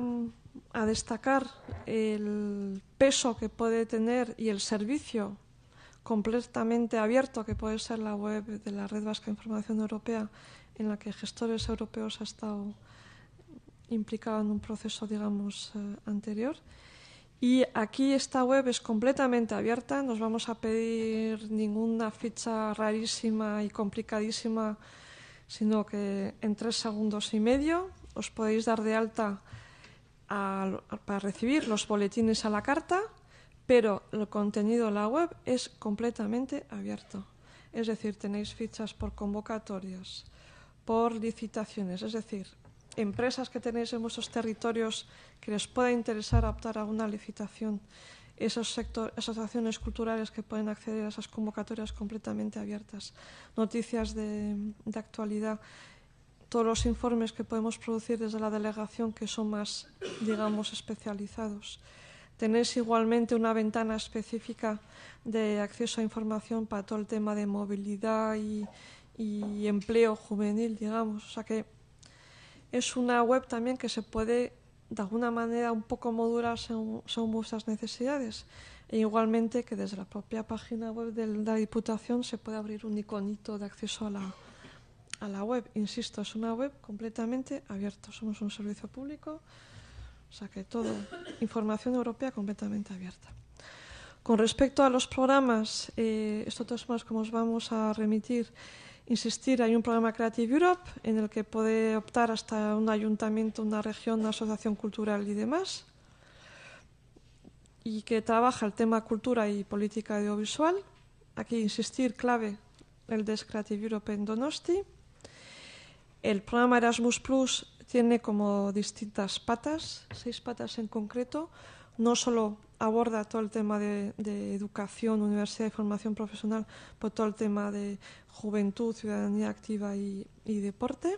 destacar el peso que puede tener y el servicio completamente abierto que puede ser la web de la Red Vasca de Información Europea, en la que gestores europeos ha estado implicado en un proceso, digamos, anterior. Y aquí esta web es completamente abierta, no os vamos a pedir ninguna ficha rarísima y complicadísima, sino que en 3 segundos y medio os podéis dar de alta para recibir los boletines a la carta, pero el contenido de la web es completamente abierto. Es decir, tenéis fichas por convocatorias, por licitaciones, es decir, empresas que tenéis en vuestros territorios que les pueda interesar optar a una licitación, esos asociaciones culturales que pueden acceder a esas convocatorias completamente abiertas, noticias de actualidad, todos los informes que podemos producir desde la delegación que son más, digamos, especializados. Tenéis igualmente una ventana específica de acceso a información para todo el tema de movilidad y empleo juvenil, digamos. O sea que es una web también que se puede, de alguna manera, un poco modular según vuestras necesidades. E igualmente que desde la propia página web de la Diputación se puede abrir un iconito de acceso a la web. Insisto, es una web completamente abierta. Somos un servicio público. O sea que todo, información europea completamente abierta. Con respecto a los programas, esto es más como os vamos a remitir, insistir, hay un programa Creative Europe en el que puede optar hasta un ayuntamiento, una región, una asociación cultural y demás, y que trabaja el tema cultura y política audiovisual. Aquí insistir, clave, el de Creative Europe en Donosti. El programa Erasmus Plus tiene como distintas patas, 6 patas en concreto. No solo aborda todo el tema de educación, universidad y formación profesional, pero todo el tema de juventud, ciudadanía activa y deporte.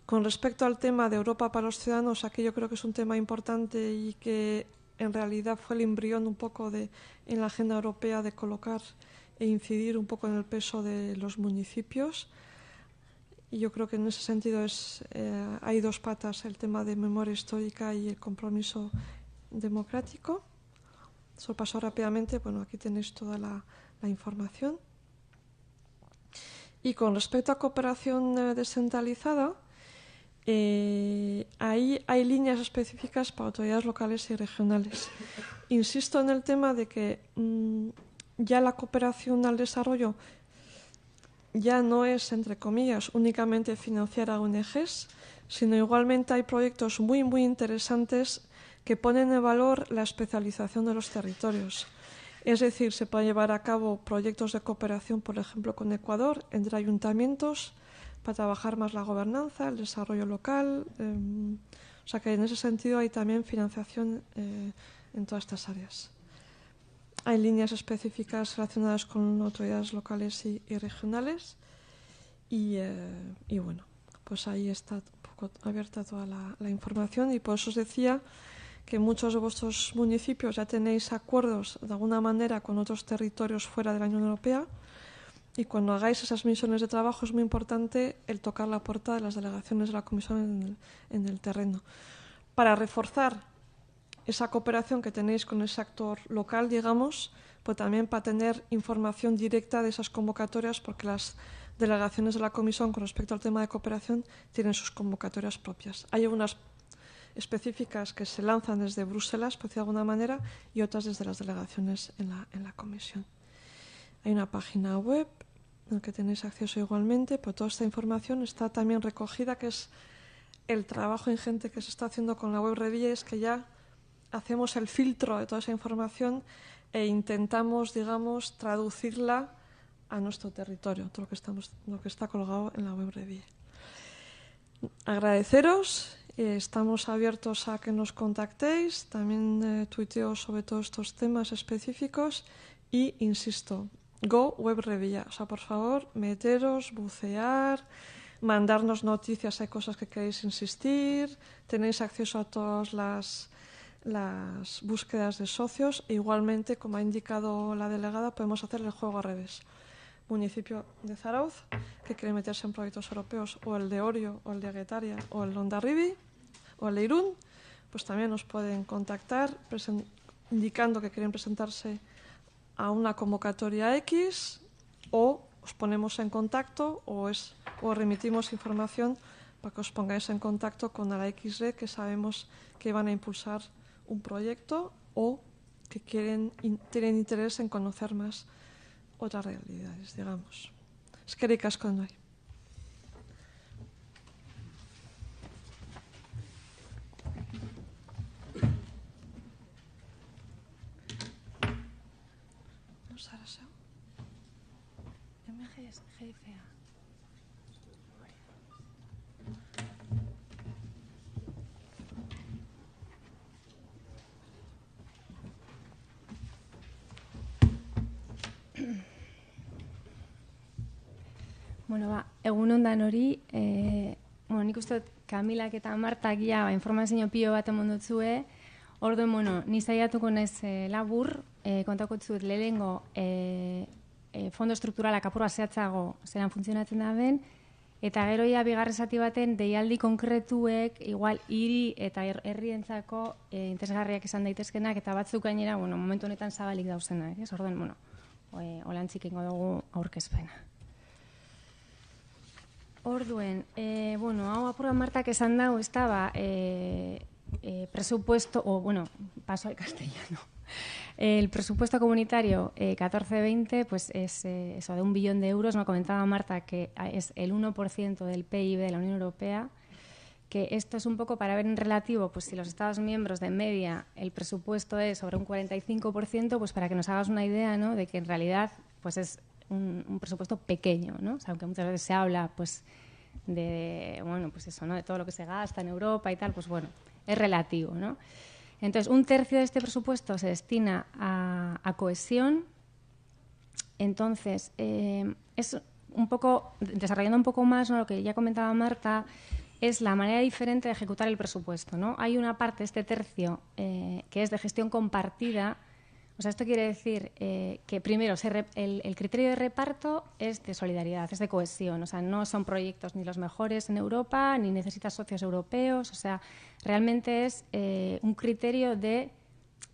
Con respecto al tema de Europa para los ciudadanos, aquí yo creo que es un tema importante y que en realidad fue el embrión un poco en la agenda europea de colocar e incidir un poco en el peso de los municipios. Y yo creo que en ese sentido hay 2 patas, el tema de memoria histórica y el compromiso democrático. Eso paso rápidamente, bueno, aquí tenéis toda la información. Y con respecto a cooperación descentralizada, ahí hay líneas específicas para autoridades locales y regionales. Insisto en el tema de que ya la cooperación al desarrollo ya no es, entre comillas, únicamente financiar a ONGs, sino igualmente hay proyectos muy, muy interesantes que ponen en valor la especialización de los territorios. Es decir, se pueden llevar a cabo proyectos de cooperación, por ejemplo, con Ecuador, entre ayuntamientos, para trabajar más la gobernanza, el desarrollo local. O sea que en ese sentido hay también financiación en todas estas áreas. Hay líneas específicas relacionadas con autoridades locales y regionales. Y bueno, pues ahí está un poco abierta toda la información, y por eso os decía que muchos de vuestros municipios ya tenéis acuerdos de alguna manera con otros territorios fuera de la Unión Europea, y cuando hagáis esas misiones de trabajo es muy importante el tocar la puerta de las delegaciones de la Comisión en el terreno, para reforzar esa cooperación que tenéis con ese actor local, digamos, pero también para tener información directa de esas convocatorias, porque las delegaciones de la Comisión con respecto al tema de cooperación tienen sus convocatorias propias. Hay unas específicas que se lanzan desde Bruselas, por decirlo de alguna manera, y otras desde las delegaciones en la Comisión. Hay una página web en la que tenéis acceso igualmente, pero toda esta información está también recogida, que es el trabajo ingente que se está haciendo con la web Revilla, es que ya hacemos el filtro de toda esa información e intentamos, digamos, traducirla a nuestro territorio, todo lo que está colgado en la web Revilla. Agradeceros, estamos abiertos a que nos contactéis, también tuiteo sobre todos estos temas específicos y, insisto, Go Web Revilla. O sea, por favor, meteros, bucear, mandarnos noticias, hay cosas que queréis insistir, tenéis acceso a todas las búsquedas de socios, e igualmente, como ha indicado la delegada, podemos hacer el juego al revés. Municipio de Zarauz, que quiere meterse en proyectos europeos, o el de Orio, o el de Guetaria, o el de Hondarribia, o el de Irún, pues también nos pueden contactar indicando que quieren presentarse a una convocatoria X, o os ponemos en contacto o remitimos información para que os pongáis en contacto con la XRED, que sabemos que van a impulsar un proyecto o que tienen interés en conocer más otras realidades, digamos. Eskerrik asko noi. Bueno, egunon danori, nik uste dut Kamilak eta Martak informazio pilo bat emon dutzue, orduan, ni saiatuko naiz labur, kontako dut lehenengo fondo strukturalak apurra zehatzago zelan funtzionatzen da ben, eta gero bigarren zati baten deialdi konkretuek, igual hiri eta herrientzako interesgarriak izan daitezkenak, eta batzuk gainera, momentu honetan zabalik dauzenak, orduan, holantzik ingo dugu aurkezpena. Orduen, hau apurra Martak esan dago, ez da, presupuesto, paso al castellano. El presupuesto comunitario 14-20 pues es eso, de 1 billón de euros. Me comentaba Marta que es el 1% del PIB de la Unión Europea, que esto es un poco para ver en relativo, pues si los Estados miembros de media el presupuesto es sobre un 45%, pues para que nos hagas una idea, ¿no?, de que en realidad pues es un presupuesto pequeño, ¿no? O sea, aunque muchas veces se habla pues de pues eso, ¿no?, de todo lo que se gasta en Europa y tal, pues es relativo, ¿no? Entonces, 1/3 de este presupuesto se destina a cohesión. Entonces, es un poco, desarrollando un poco más, ¿no?, lo que ya comentaba Marta, es la manera diferente de ejecutar el presupuesto, ¿no? Hay una parte, este tercio, que es de gestión compartida. O sea, esto quiere decir que primero el criterio de reparto es de solidaridad, es de cohesión. O sea, no son proyectos ni los mejores en Europa, ni necesitas socios europeos. O sea, realmente es un criterio de,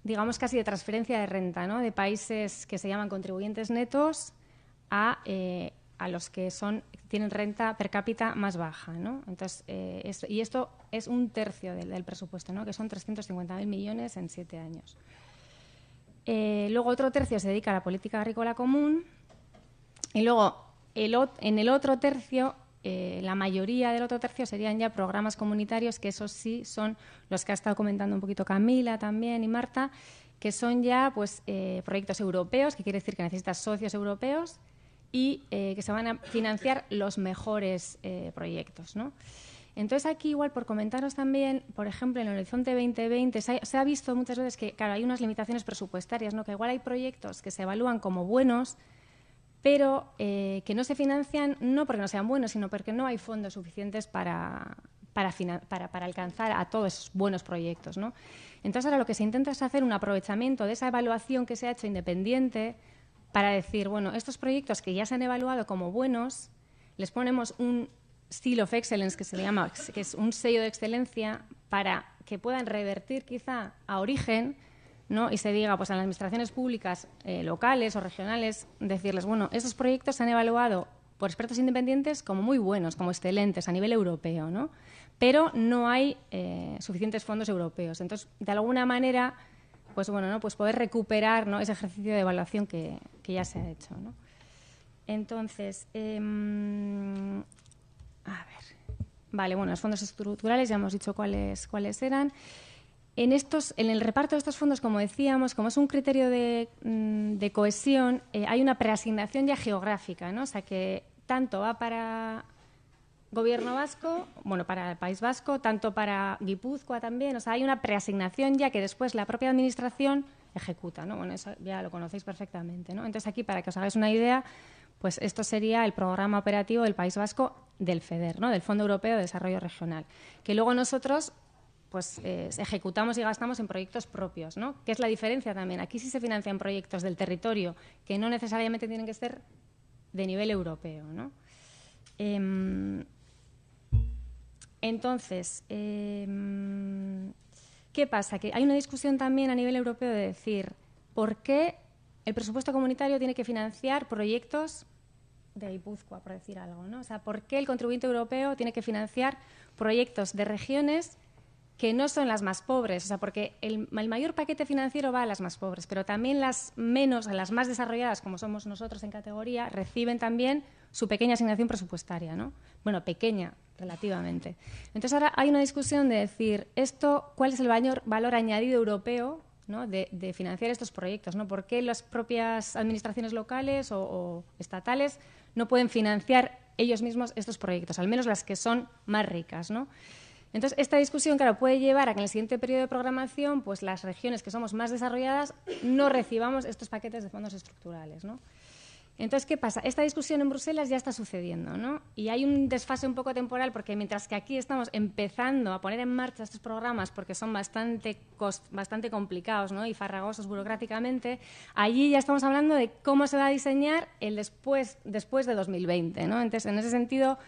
digamos, casi de transferencia de renta, ¿no?, de países que se llaman contribuyentes netos a los que tienen renta per cápita más baja, ¿no? Entonces, y esto es 1/3 del presupuesto, ¿no?, que son 350.000 millones en 7 años. Luego otro tercio se dedica a la política agrícola común y luego en el otro tercio, la mayoría del otro tercio serían ya programas comunitarios, que esos sí son los que ha estado comentando un poquito Camila también y Marta, que son ya pues, proyectos europeos, que quiere decir que necesitas socios europeos y que se van a financiar los mejores proyectos, ¿no? Entonces, aquí igual por comentaros también, por ejemplo, en el Horizonte 2020 se ha visto muchas veces que, claro, hay unas limitaciones presupuestarias, ¿no? Que igual hay proyectos que se evalúan como buenos, pero que no se financian no porque no sean buenos, sino porque no hay fondos suficientes para alcanzar a todos esos buenos proyectos, ¿no? Entonces, ahora lo que se intenta es hacer un aprovechamiento de esa evaluación que se ha hecho independiente para decir, bueno, estos proyectos que ya se han evaluado como buenos, les ponemos un Seal of Excellence, que se le llama, que es un sello de excelencia para que puedan revertir quizá a origen, ¿no? Y se diga pues a las administraciones públicas locales o regionales, decirles, bueno, esos proyectos se han evaluado por expertos independientes como muy buenos, como excelentes a nivel europeo, ¿no? Pero no hay suficientes fondos europeos. Entonces, de alguna manera, pues bueno, ¿no? Pues poder recuperar, ¿no? Ese ejercicio de evaluación que ya se ha hecho, ¿no? Entonces, a ver. Vale, bueno, los fondos estructurales ya hemos dicho cuáles eran. En el reparto de estos fondos, como decíamos, como es un criterio de cohesión, hay una preasignación ya geográfica, ¿no? O sea, que tanto va para Gobierno vasco, bueno, para el País Vasco, tanto para Guipúzcoa también. O sea, hay una preasignación ya que después la propia Administración ejecuta, ¿no? Bueno, eso ya lo conocéis perfectamente, ¿no? Entonces, aquí, para que os hagáis una idea, pues esto sería el programa operativo del País Vasco del FEDER, ¿no? Del Fondo Europeo de Desarrollo Regional, que luego nosotros pues ejecutamos y gastamos en proyectos propios, ¿no? ¿Qué es la diferencia también? Aquí sí se financian proyectos del territorio que no necesariamente tienen que ser de nivel europeo, ¿no? Entonces, ¿qué pasa? Que hay una discusión también a nivel europeo de decir por qué el presupuesto comunitario tiene que financiar proyectos de Guipúzcoa, por decir algo, ¿no? O sea, ¿por qué el contribuyente europeo tiene que financiar proyectos de regiones que no son las más pobres? O sea, porque el mayor paquete financiero va a las más pobres, pero también las más desarrolladas, como somos nosotros en categoría, reciben también su pequeña asignación presupuestaria, ¿no? Bueno, pequeña relativamente. Entonces, ahora hay una discusión de decir, ¿cuál es el valor añadido europeo, ¿no? de financiar estos proyectos, ¿no? ¿Por qué las propias administraciones locales o estatales no pueden financiar ellos mismos estos proyectos, al menos las que son más ricas, ¿no? Entonces, esta discusión, claro, puede llevar a que en el siguiente periodo de programación, pues las regiones que somos más desarrolladas no recibamos estos paquetes de fondos estructurales, ¿no? Entonces, ¿qué pasa? Esta discusión en Bruselas ya está sucediendo, ¿no? Y hay un desfase un poco temporal porque mientras que aquí estamos empezando a poner en marcha estos programas porque son bastante complicados, ¿no? Y farragosos burocráticamente, allí ya estamos hablando de cómo se va a diseñar el después de 2020, ¿no? Entonces, en ese sentido,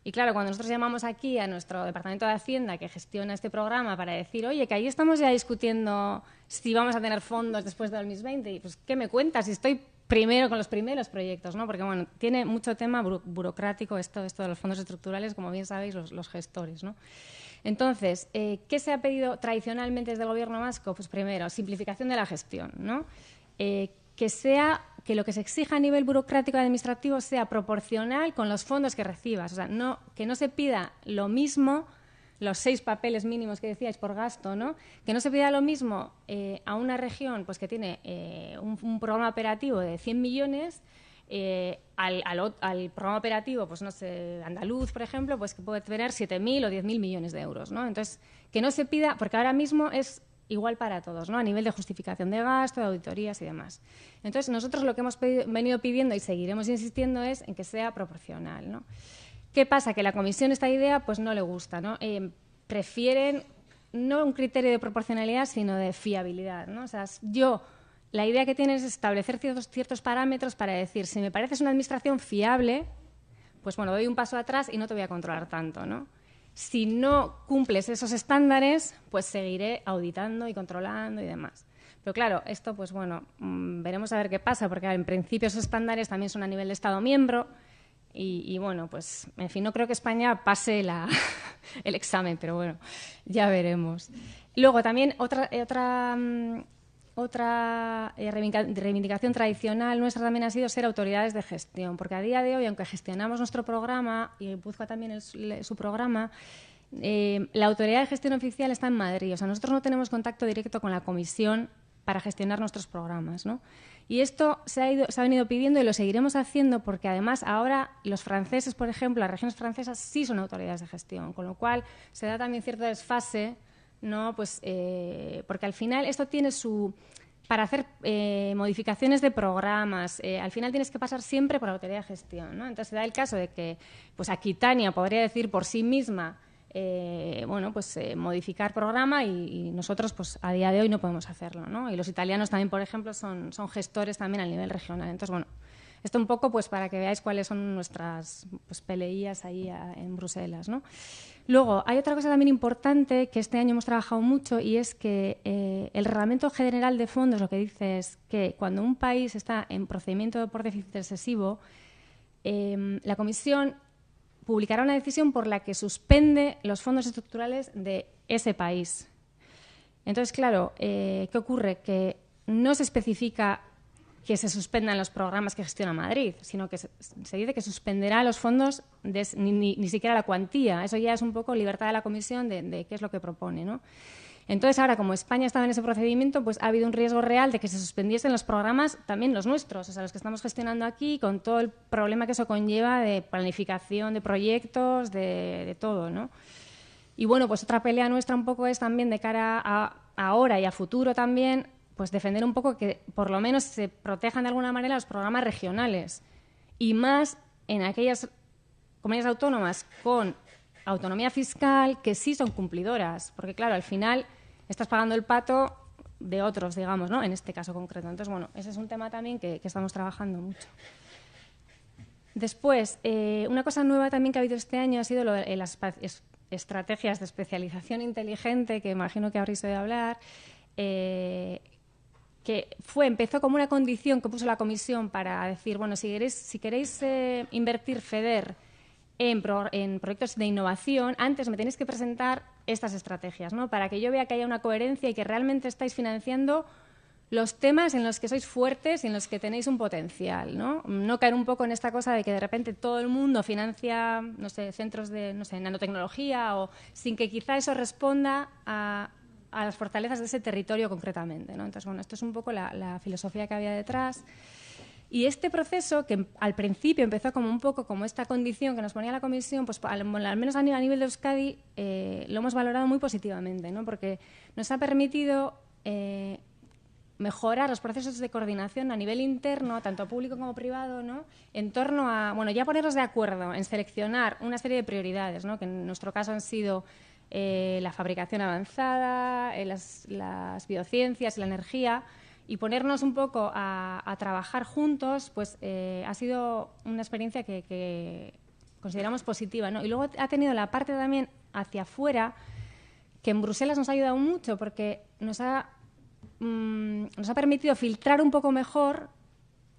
y claro, cuando nosotros llamamos aquí a nuestro Departamento de Hacienda que gestiona este programa para decir, oye, que ahí estamos ya discutiendo si vamos a tener fondos después de 2020, y pues, ¿qué me cuentas? Si estoy primero con los primeros proyectos, ¿no? Porque, bueno, tiene mucho tema burocrático esto de los fondos estructurales, como bien sabéis, los gestores, ¿no? Entonces, ¿qué se ha pedido tradicionalmente desde el Gobierno vasco? Pues primero, simplificación de la gestión, ¿no? Que lo que se exija a nivel burocrático y administrativo sea proporcional con los fondos que recibas. O sea, que no se pida lo mismo, los 6 papeles mínimos que decíais por gasto, ¿no? Que no se pida lo mismo a una región pues, que tiene un programa operativo de 100 millones al programa operativo, pues no sé, andaluz, por ejemplo, pues que puede tener 7.000 o 10.000 millones de euros, ¿no? Entonces, que no se pida, porque ahora mismo es igual para todos, ¿no? A nivel de justificación de gasto, de auditorías y demás. Entonces, nosotros lo que hemos venido pidiendo y seguiremos insistiendo es en que sea proporcional, ¿no? ¿Qué pasa? Que la Comisión esta idea pues no le gusta, ¿no? Prefieren no un criterio de proporcionalidad, sino de fiabilidad, ¿no? O sea, la idea que tienen es establecer ciertos parámetros para decir, si me pareces una administración fiable, pues bueno, doy un paso atrás y no te voy a controlar tanto, ¿no? Si no cumples esos estándares, pues seguiré auditando y controlando y demás. Pero claro, esto, pues bueno, veremos a ver qué pasa, porque en principio esos estándares también son a nivel de Estado miembro y bueno, pues, en fin, no creo que España pase el examen, pero bueno, ya veremos. Luego también otra otra reivindicación tradicional nuestra también ha sido ser autoridades de gestión, porque a día de hoy, aunque gestionamos nuestro programa y Guipúzcoa también su programa, la autoridad de gestión oficial está en Madrid. O sea, nosotros no tenemos contacto directo con la comisión para gestionar nuestros programas, ¿no? Y esto se ha venido pidiendo y lo seguiremos haciendo porque además ahora los franceses, por ejemplo, las regiones francesas sí son autoridades de gestión, con lo cual se da también cierto desfase, ¿no? Pues, porque al final esto tiene para hacer modificaciones de programas, al final tienes que pasar siempre por la autoridad de gestión, ¿no? Entonces se da el caso de que pues Aquitania podría decir por sí misma modificar programa y nosotros pues a día de hoy no podemos hacerlo, ¿no? Y los italianos también, por ejemplo, son gestores también a nivel regional. Entonces, bueno, esto un poco pues para que veáis cuáles son nuestras pues, peleías ahí en Bruselas, ¿no? Luego, hay otra cosa también importante que este año hemos trabajado mucho y es que el Reglamento General de Fondos lo que dice es que cuando un país está en procedimiento por déficit excesivo, la Comisión publicará una decisión por la que suspende los fondos estructurales de ese país. Entonces, claro, ¿qué ocurre? Que no se especifica que se suspendan los programas que gestiona Madrid, sino que se dice que suspenderá los fondos ni siquiera la cuantía. Eso ya es un poco libertad de la Comisión de qué es lo que propone, ¿no? Entonces, ahora, como España estaba en ese procedimiento, pues ha habido un riesgo real de que se suspendiesen los programas, también los nuestros, o sea, los que estamos gestionando aquí, con todo el problema que eso conlleva de planificación de proyectos, de todo, ¿no? Y bueno, pues otra pelea nuestra un poco es también de cara a ahora y a futuro también, pues defender un poco que por lo menos se protejan de alguna manera los programas regionales y más en aquellas comunidades autónomas con autonomía fiscal que sí son cumplidoras, porque claro, al final estás pagando el pato de otros, digamos, ¿no? En este caso concreto. Entonces, bueno, ese es un tema también que estamos trabajando mucho. Después, una cosa nueva también que ha habido este año ha sido lo de las estrategias de especialización inteligente, que imagino que habréis oído hablar, que empezó como una condición que puso la Comisión para decir, bueno, si queréis invertir FEDER en proyectos de innovación, antes me tenéis que presentar estas estrategias, ¿no? Para que yo vea que haya una coherencia y que realmente estáis financiando los temas en los que sois fuertes y en los que tenéis un potencial, ¿no? No caer un poco en esta cosa de que de repente todo el mundo financia, no sé, centros de, no sé, nanotecnología o sin que quizá eso responda a las fortalezas de ese territorio concretamente, ¿no? Entonces, bueno, esto es un poco la filosofía que había detrás. Y este proceso, que al principio empezó como un poco como esta condición que nos ponía la Comisión, pues al menos a nivel de Euskadi lo hemos valorado muy positivamente, ¿no? Porque nos ha permitido mejorar los procesos de coordinación a nivel interno, tanto público como privado, ¿no? En torno a, bueno, ya ponernos de acuerdo en seleccionar una serie de prioridades, ¿no? Que en nuestro caso han sido la fabricación avanzada, las biociencias y la energía, y ponernos un poco a trabajar juntos, pues ha sido una experiencia que consideramos positiva, ¿no? Y luego ha tenido la parte también hacia afuera, que en Bruselas nos ha ayudado mucho, porque nos ha permitido filtrar un poco mejor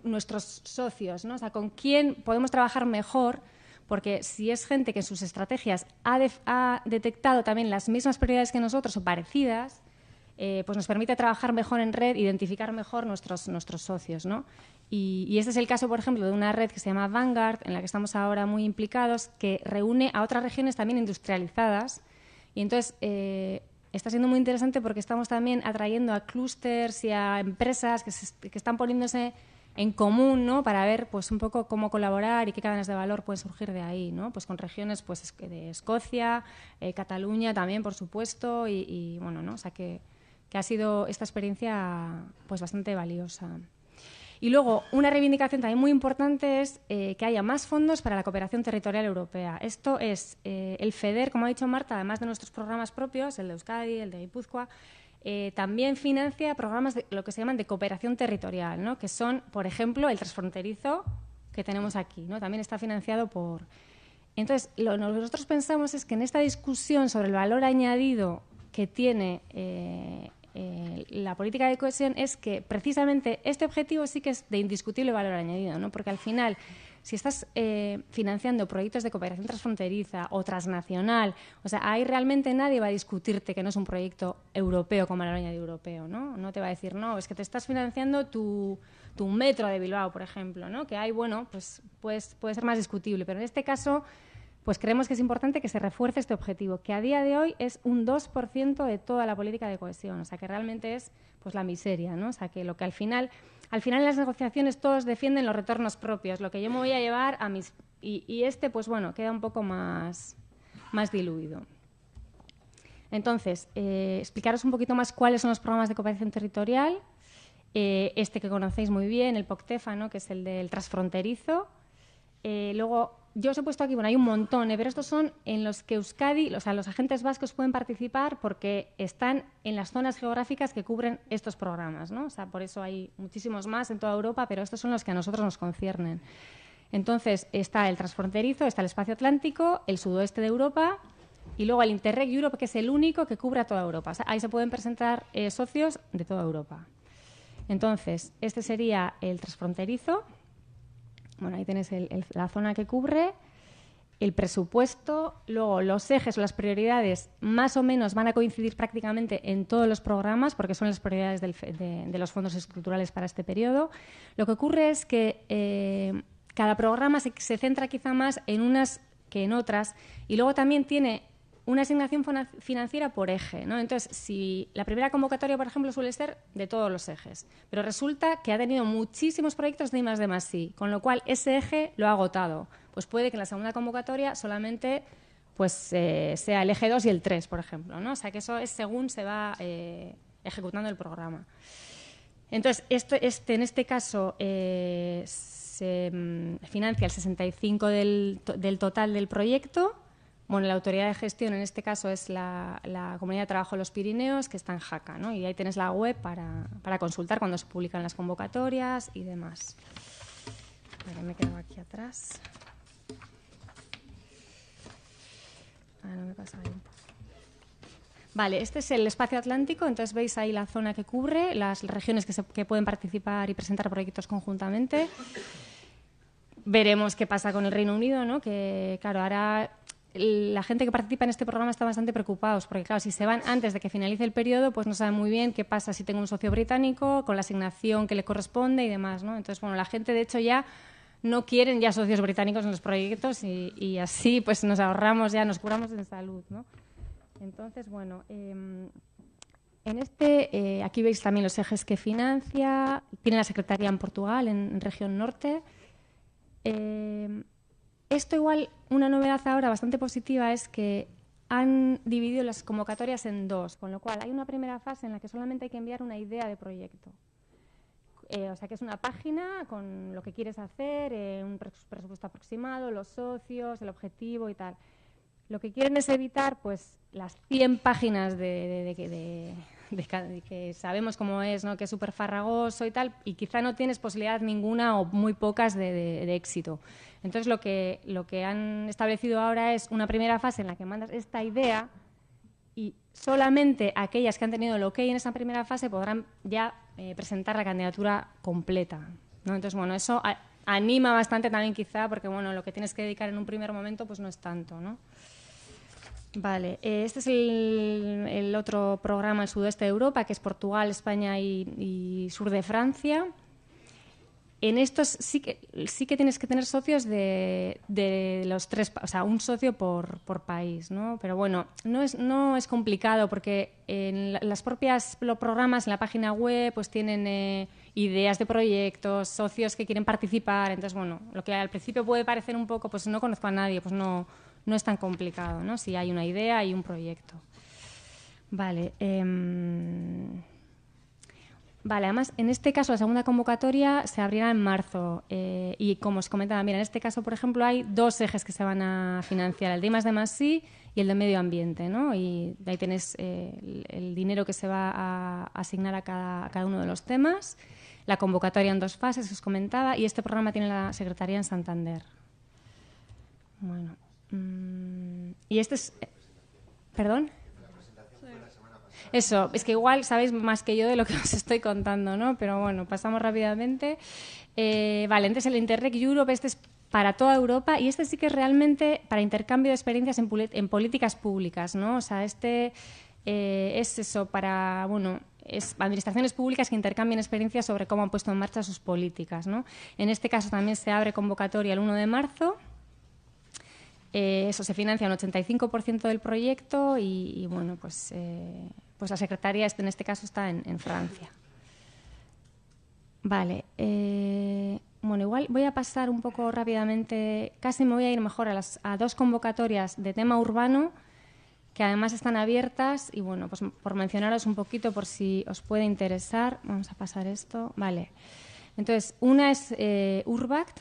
nuestros socios, ¿no? O sea, con quién podemos trabajar mejor, porque si es gente que en sus estrategias ha detectado también las mismas prioridades que nosotros o parecidas, pues nos permite trabajar mejor en red, identificar mejor nuestros socios, ¿no? Y este es el caso, por ejemplo, de una red que se llama Vanguard, en la que estamos ahora muy implicados, que reúne a otras regiones también industrializadas. Y entonces está siendo muy interesante porque estamos también atrayendo a clústeres y a empresas que están poniéndose en común, ¿no? Para ver pues un poco cómo colaborar y qué cadenas de valor pueden surgir de ahí, ¿no? Pues con regiones pues de Escocia, Cataluña también, por supuesto, y bueno, ¿no? O sea que ha sido esta experiencia pues bastante valiosa. Y luego, una reivindicación también muy importante es que haya más fondos para la cooperación territorial europea. Esto es el FEDER, como ha dicho Marta, además de nuestros programas propios, el de Euskadi, el de Guipúzcoa, también financia programas de lo que se llaman de cooperación territorial, ¿no? Que son, por ejemplo, el transfronterizo que tenemos aquí, ¿no? También está financiado por... Entonces, lo que nosotros pensamos es que en esta discusión sobre el valor añadido que tiene la política de cohesión es que precisamente este objetivo sí que es de indiscutible valor añadido, ¿no? Porque al final, si estás financiando proyectos de cooperación transfronteriza o transnacional, o sea, ahí realmente nadie va a discutirte que no es un proyecto europeo como la línea de europeo, ¿no? No te va a decir, no, es que te estás financiando tu metro de Bilbao, por ejemplo, ¿no? Que ahí, bueno, pues puede ser más discutible, pero en este caso, pues creemos que es importante que se refuerce este objetivo, que a día de hoy es un 2% de toda la política de cohesión, o sea, que realmente es pues la miseria, ¿no? O sea, que lo que al final en las negociaciones todos defienden los retornos propios, lo que yo me voy a llevar a mis... Y este, pues bueno, queda un poco más diluido. Entonces, explicaros un poquito más cuáles son los programas de cooperación territorial. Este que conocéis muy bien, el POCTEFA, ¿no? Que es el del transfronterizo. Luego, yo os he puesto aquí, bueno, hay un montón, pero estos son en los que Euskadi, o sea, los agentes vascos pueden participar porque están en las zonas geográficas que cubren estos programas, ¿no? O sea, por eso hay muchísimos más en toda Europa, pero estos son los que a nosotros nos conciernen. Entonces, está el transfronterizo, está el espacio atlántico, el sudoeste de Europa y luego el Interreg Europe, que es el único que cubre a toda Europa. O sea, ahí se pueden presentar socios de toda Europa. Entonces, este sería el transfronterizo. Bueno, ahí tenéis la zona que cubre, el presupuesto, luego los ejes o las prioridades más o menos van a coincidir prácticamente en todos los programas porque son las prioridades de los fondos estructurales para este periodo. Lo que ocurre es que cada programa se centra quizá más en unas que en otras y luego también tiene una asignación financiera por eje, ¿no? Entonces, si la primera convocatoria, por ejemplo, suele ser de todos los ejes, pero resulta que ha tenido muchísimos proyectos de I+D+I, con lo cual ese eje lo ha agotado. Pues puede que en la segunda convocatoria solamente pues, sea el eje 2 y el 3, por ejemplo, ¿no? O sea, que eso es según se va ejecutando el programa. Entonces, en este caso se financia el 65% del total del proyecto. Bueno, la autoridad de gestión en este caso es la Comunidad de Trabajo de los Pirineos, que está en Jaca, ¿no? Y ahí tienes la web para consultar cuando se publican las convocatorias y demás. Vale, me he quedado aquí atrás. No me pasa ahí un poco. Vale, este es el espacio atlántico, entonces veis ahí la zona que cubre, las regiones que pueden participar y presentar proyectos conjuntamente. Veremos qué pasa con el Reino Unido, ¿no? Que, claro, ahora la gente que participa en este programa está bastante preocupados, porque, claro, si se van antes de que finalice el periodo, pues no saben muy bien qué pasa si tengo un socio británico, con la asignación que le corresponde y demás, ¿no? Entonces, bueno, la gente, de hecho, ya no quieren ya socios británicos en los proyectos y así, pues, nos ahorramos ya, nos curamos en salud, ¿no? Entonces, bueno, en aquí veis también los ejes que financia, tiene la Secretaría en Portugal, en región norte. Esto igual, una novedad ahora bastante positiva es que han dividido las convocatorias en dos, con lo cual hay una primera fase en la que solamente hay que enviar una idea de proyecto. O sea, que es una página con lo que quieres hacer, un presupuesto aproximado, los socios, el objetivo y tal. Lo que quieren es evitar pues las 100 páginas de que sabemos cómo es, ¿no? Que es súper farragoso y tal, y quizá no tienes posibilidad ninguna o muy pocas de éxito. Entonces, lo que han establecido ahora es una primera fase en la que mandas esta idea y solamente aquellas que han tenido el OK en esa primera fase podrán ya presentar la candidatura completa, ¿no? Entonces, bueno, eso anima bastante también quizá, porque bueno, lo que tienes que dedicar en un primer momento pues no es tanto, ¿no? Vale, este es el otro programa, el sudeste de Europa, que es Portugal, España y sur de Francia. En estos sí que tienes que tener socios de los tres, o sea, un socio por país, ¿no? Pero bueno, no es complicado porque en los programas en la página web pues tienen ideas de proyectos, socios que quieren participar. Entonces, bueno, lo que al principio puede parecer un poco, pues no conozco a nadie, pues no es tan complicado, ¿no? Si hay una idea y un proyecto. Vale. Vale, además, en este caso, la segunda convocatoria se abrirá en marzo. Y como os comentaba, mira, en este caso, por ejemplo, hay dos ejes que se van a financiar, el de I+D+I y el de medio ambiente, ¿no? Y ahí tenéis el dinero que se va a asignar a cada uno de los temas, la convocatoria en dos fases, os comentaba, y este programa tiene la Secretaría en Santander. Bueno. Y este es... ¿Perdón? Eso, es que igual sabéis más que yo de lo que os estoy contando, ¿no? Pero bueno, pasamos rápidamente. Vale, entonces el Interreg Europe, este es para toda Europa, y este sí que es realmente para intercambio de experiencias en políticas públicas, ¿no? O sea, es eso para, bueno, es administraciones públicas que intercambian experiencias sobre cómo han puesto en marcha sus políticas, ¿no? En este caso también se abre convocatoria el 1 de marzo. Eso se financia un 85% del proyecto y bueno, pues la secretaría en este caso está en Francia. Vale. Bueno, igual voy a pasar un poco rápidamente, casi me voy a ir mejor a dos convocatorias de tema urbano que además están abiertas y bueno, pues por mencionaros un poquito por si os puede interesar. Vamos a pasar esto. Vale. Entonces, una es Urbact.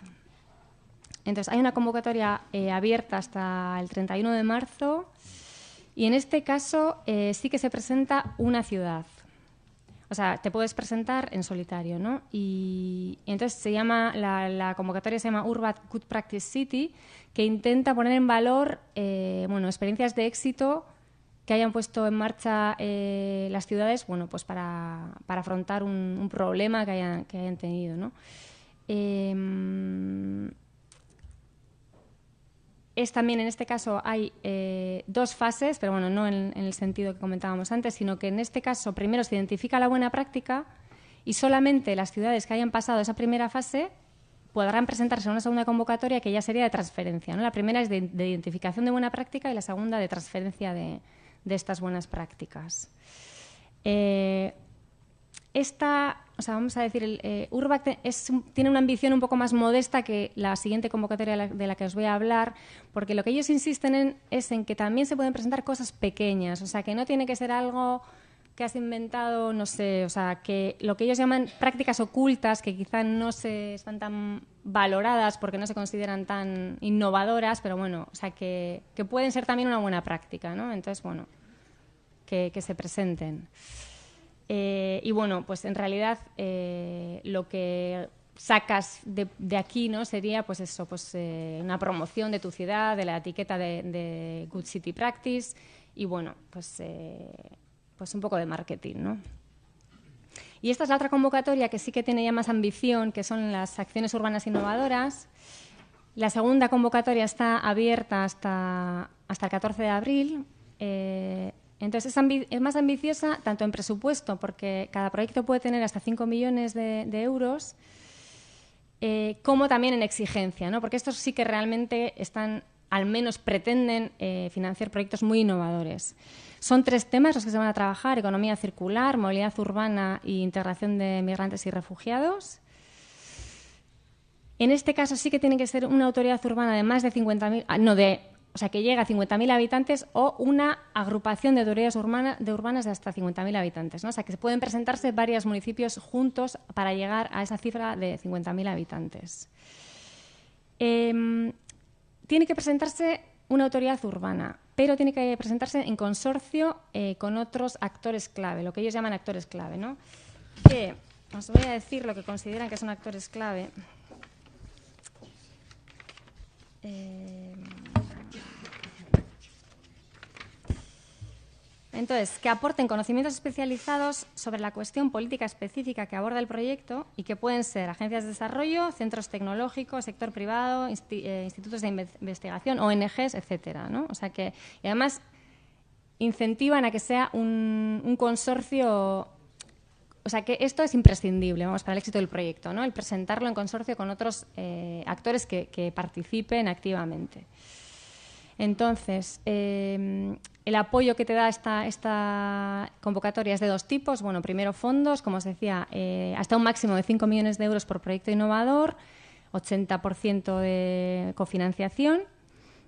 Entonces, hay una convocatoria abierta hasta el 31 de marzo y en este caso sí que se presenta una ciudad. O sea, te puedes presentar en solitario, ¿no? Y entonces se llama, la convocatoria se llama Urbact Good Practice City, que intenta poner en valor, bueno, experiencias de éxito que hayan puesto en marcha las ciudades, bueno, pues para afrontar un problema que hayan tenido, ¿no? Es también, en este caso, hay dos fases, pero bueno, no en el sentido que comentábamos antes, sino que en este caso primero se identifica la buena práctica y solamente las ciudades que hayan pasado esa primera fase podrán presentarse a una segunda convocatoria que ya sería de transferencia, ¿no? La primera es de identificación de buena práctica y la segunda de transferencia de estas buenas prácticas. O sea, vamos a decir, Urbact tiene una ambición un poco más modesta que la siguiente convocatoria de la que os voy a hablar, porque lo que ellos insisten es en que también se pueden presentar cosas pequeñas, o sea, que no tiene que ser algo que has inventado, no sé, o sea, que lo que ellos llaman prácticas ocultas, que quizá no están tan valoradas porque no se consideran tan innovadoras, pero bueno, o sea, que pueden ser también una buena práctica, ¿no? Entonces, bueno, que se presenten. Y bueno, pues en realidad lo que sacas de aquí, ¿no? Sería pues eso, pues una promoción de tu ciudad, de la etiqueta de Good City Practice y bueno, pues un poco de marketing, ¿no? Y esta es la otra convocatoria que sí que tiene ya más ambición, que son las acciones urbanas innovadoras. La segunda convocatoria está abierta hasta el 14 de abril. Entonces es más ambiciosa tanto en presupuesto, porque cada proyecto puede tener hasta 5 millones de euros, como también en exigencia, ¿no? Porque estos sí que realmente al menos pretenden financiar proyectos muy innovadores. Son 3 temas los que se van a trabajar: economía circular, movilidad urbana e integración de migrantes y refugiados. En este caso sí que tiene que ser una autoridad urbana de más de 50.000, o sea, que llega a 50.000 habitantes o una agrupación de autoridades urbanas de hasta 50.000 habitantes, ¿no? O sea, que se pueden presentarse varios municipios juntos para llegar a esa cifra de 50.000 habitantes. Tiene que presentarse una autoridad urbana, pero tiene que presentarse en consorcio con otros actores clave, lo que ellos llaman actores clave, ¿no? Que os voy a decir lo que consideran que son actores clave. Entonces, que aporten conocimientos especializados sobre la cuestión política específica que aborda el proyecto y que pueden ser agencias de desarrollo, centros tecnológicos, sector privado, institutos de investigación, ONGs, etcétera, ¿no? O sea que, y además, incentivan a que sea un consorcio. O sea que esto es imprescindible, vamos, para el éxito del proyecto, ¿no? El presentarlo en consorcio con otros actores que participen activamente. Entonces, el apoyo que te da esta convocatoria es de 2 tipos. Bueno, primero fondos, como os decía, hasta un máximo de 5 millones de euros por proyecto innovador, 80% de cofinanciación.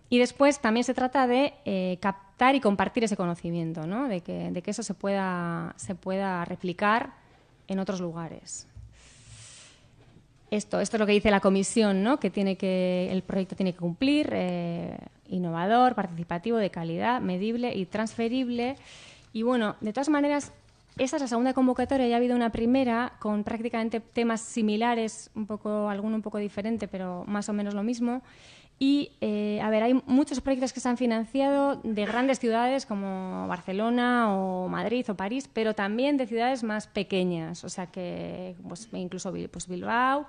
Y después también se trata de captar y compartir ese conocimiento, ¿no? De que eso se pueda replicar en otros lugares. Esto es lo que dice la comisión, ¿no? Que el proyecto tiene que cumplir, innovador, participativo, de calidad, medible y transferible. Y bueno, de todas maneras, esa es la segunda convocatoria. Ya ha habido una primera con prácticamente temas similares, alguno un poco diferente, pero más o menos lo mismo. Y, hay muchos proyectos que se han financiado de grandes ciudades como Barcelona o Madrid o París, pero también de ciudades más pequeñas, o sea que incluso Bilbao,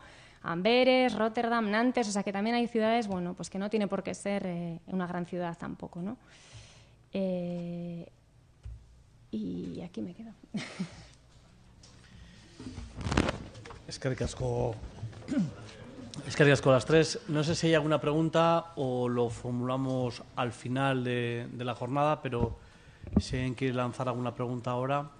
Amberes, Rotterdam, Nantes, o sea que también hay ciudades, bueno, pues que no tiene por qué ser una gran ciudad tampoco, ¿no? Y aquí me quedo. Eskerrik asko las tres. No sé si hay alguna pregunta o lo formulamos al final de la jornada, pero si alguien quiere lanzar alguna pregunta ahora.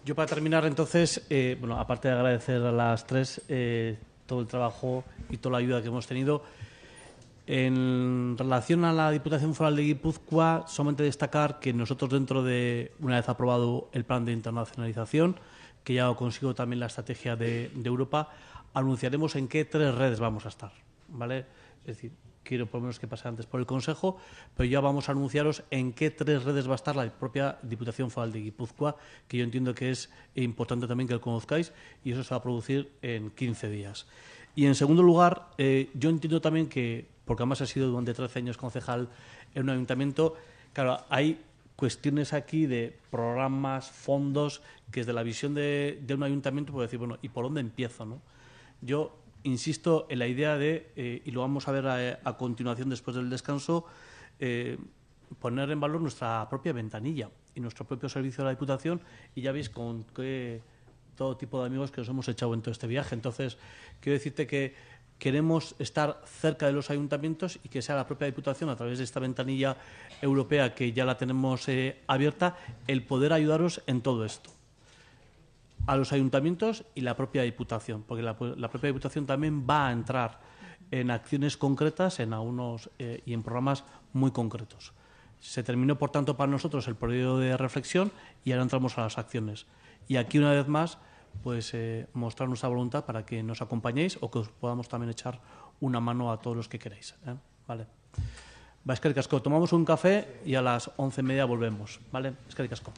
Yo para terminar, entonces, bueno, aparte de agradecer a las tres todo el trabajo y toda la ayuda que hemos tenido, en relación a la Diputación Foral de Guipúzcoa, solamente destacar que nosotros dentro de, una vez aprobado el plan de internacionalización, que ya consigo también la estrategia de Europa, anunciaremos en qué 3 redes vamos a estar, ¿vale? Es decir, quiero por lo menos que pase antes por el Consejo, pero ya vamos a anunciaros en qué 3 redes va a estar la propia Diputación Foral de Guipúzcoa, que yo entiendo que es importante también que lo conozcáis, y eso se va a producir en 15 días. Y en segundo lugar, yo entiendo también que, porque además he sido durante 13 años concejal en un ayuntamiento, claro, hay cuestiones aquí de programas, fondos, que desde la visión de un ayuntamiento puedo decir, bueno, ¿y por dónde empiezo, no? Yo insisto en la idea de, y lo vamos a ver a continuación después del descanso, poner en valor nuestra propia ventanilla y nuestro propio servicio de la Diputación, y ya veis con qué todo tipo de amigos que nos hemos echado en todo este viaje. Entonces, quiero decirte que queremos estar cerca de los ayuntamientos y que sea la propia Diputación, a través de esta ventanilla europea que ya la tenemos abierta, el poder ayudaros en todo esto. A los ayuntamientos y la propia Diputación, porque la propia Diputación también va a entrar en acciones concretas en algunos y en programas muy concretos. Se terminó, por tanto, para nosotros el periodo de reflexión y ahora entramos a las acciones. Y aquí, una vez más, pues mostrar nuestra voluntad para que nos acompañéis o que os podamos también echar una mano a todos los que queráis. Vale. Va, eskerrik asko. Tomamos un café y a las 11:30 volvemos. Vale, eskerrik asko.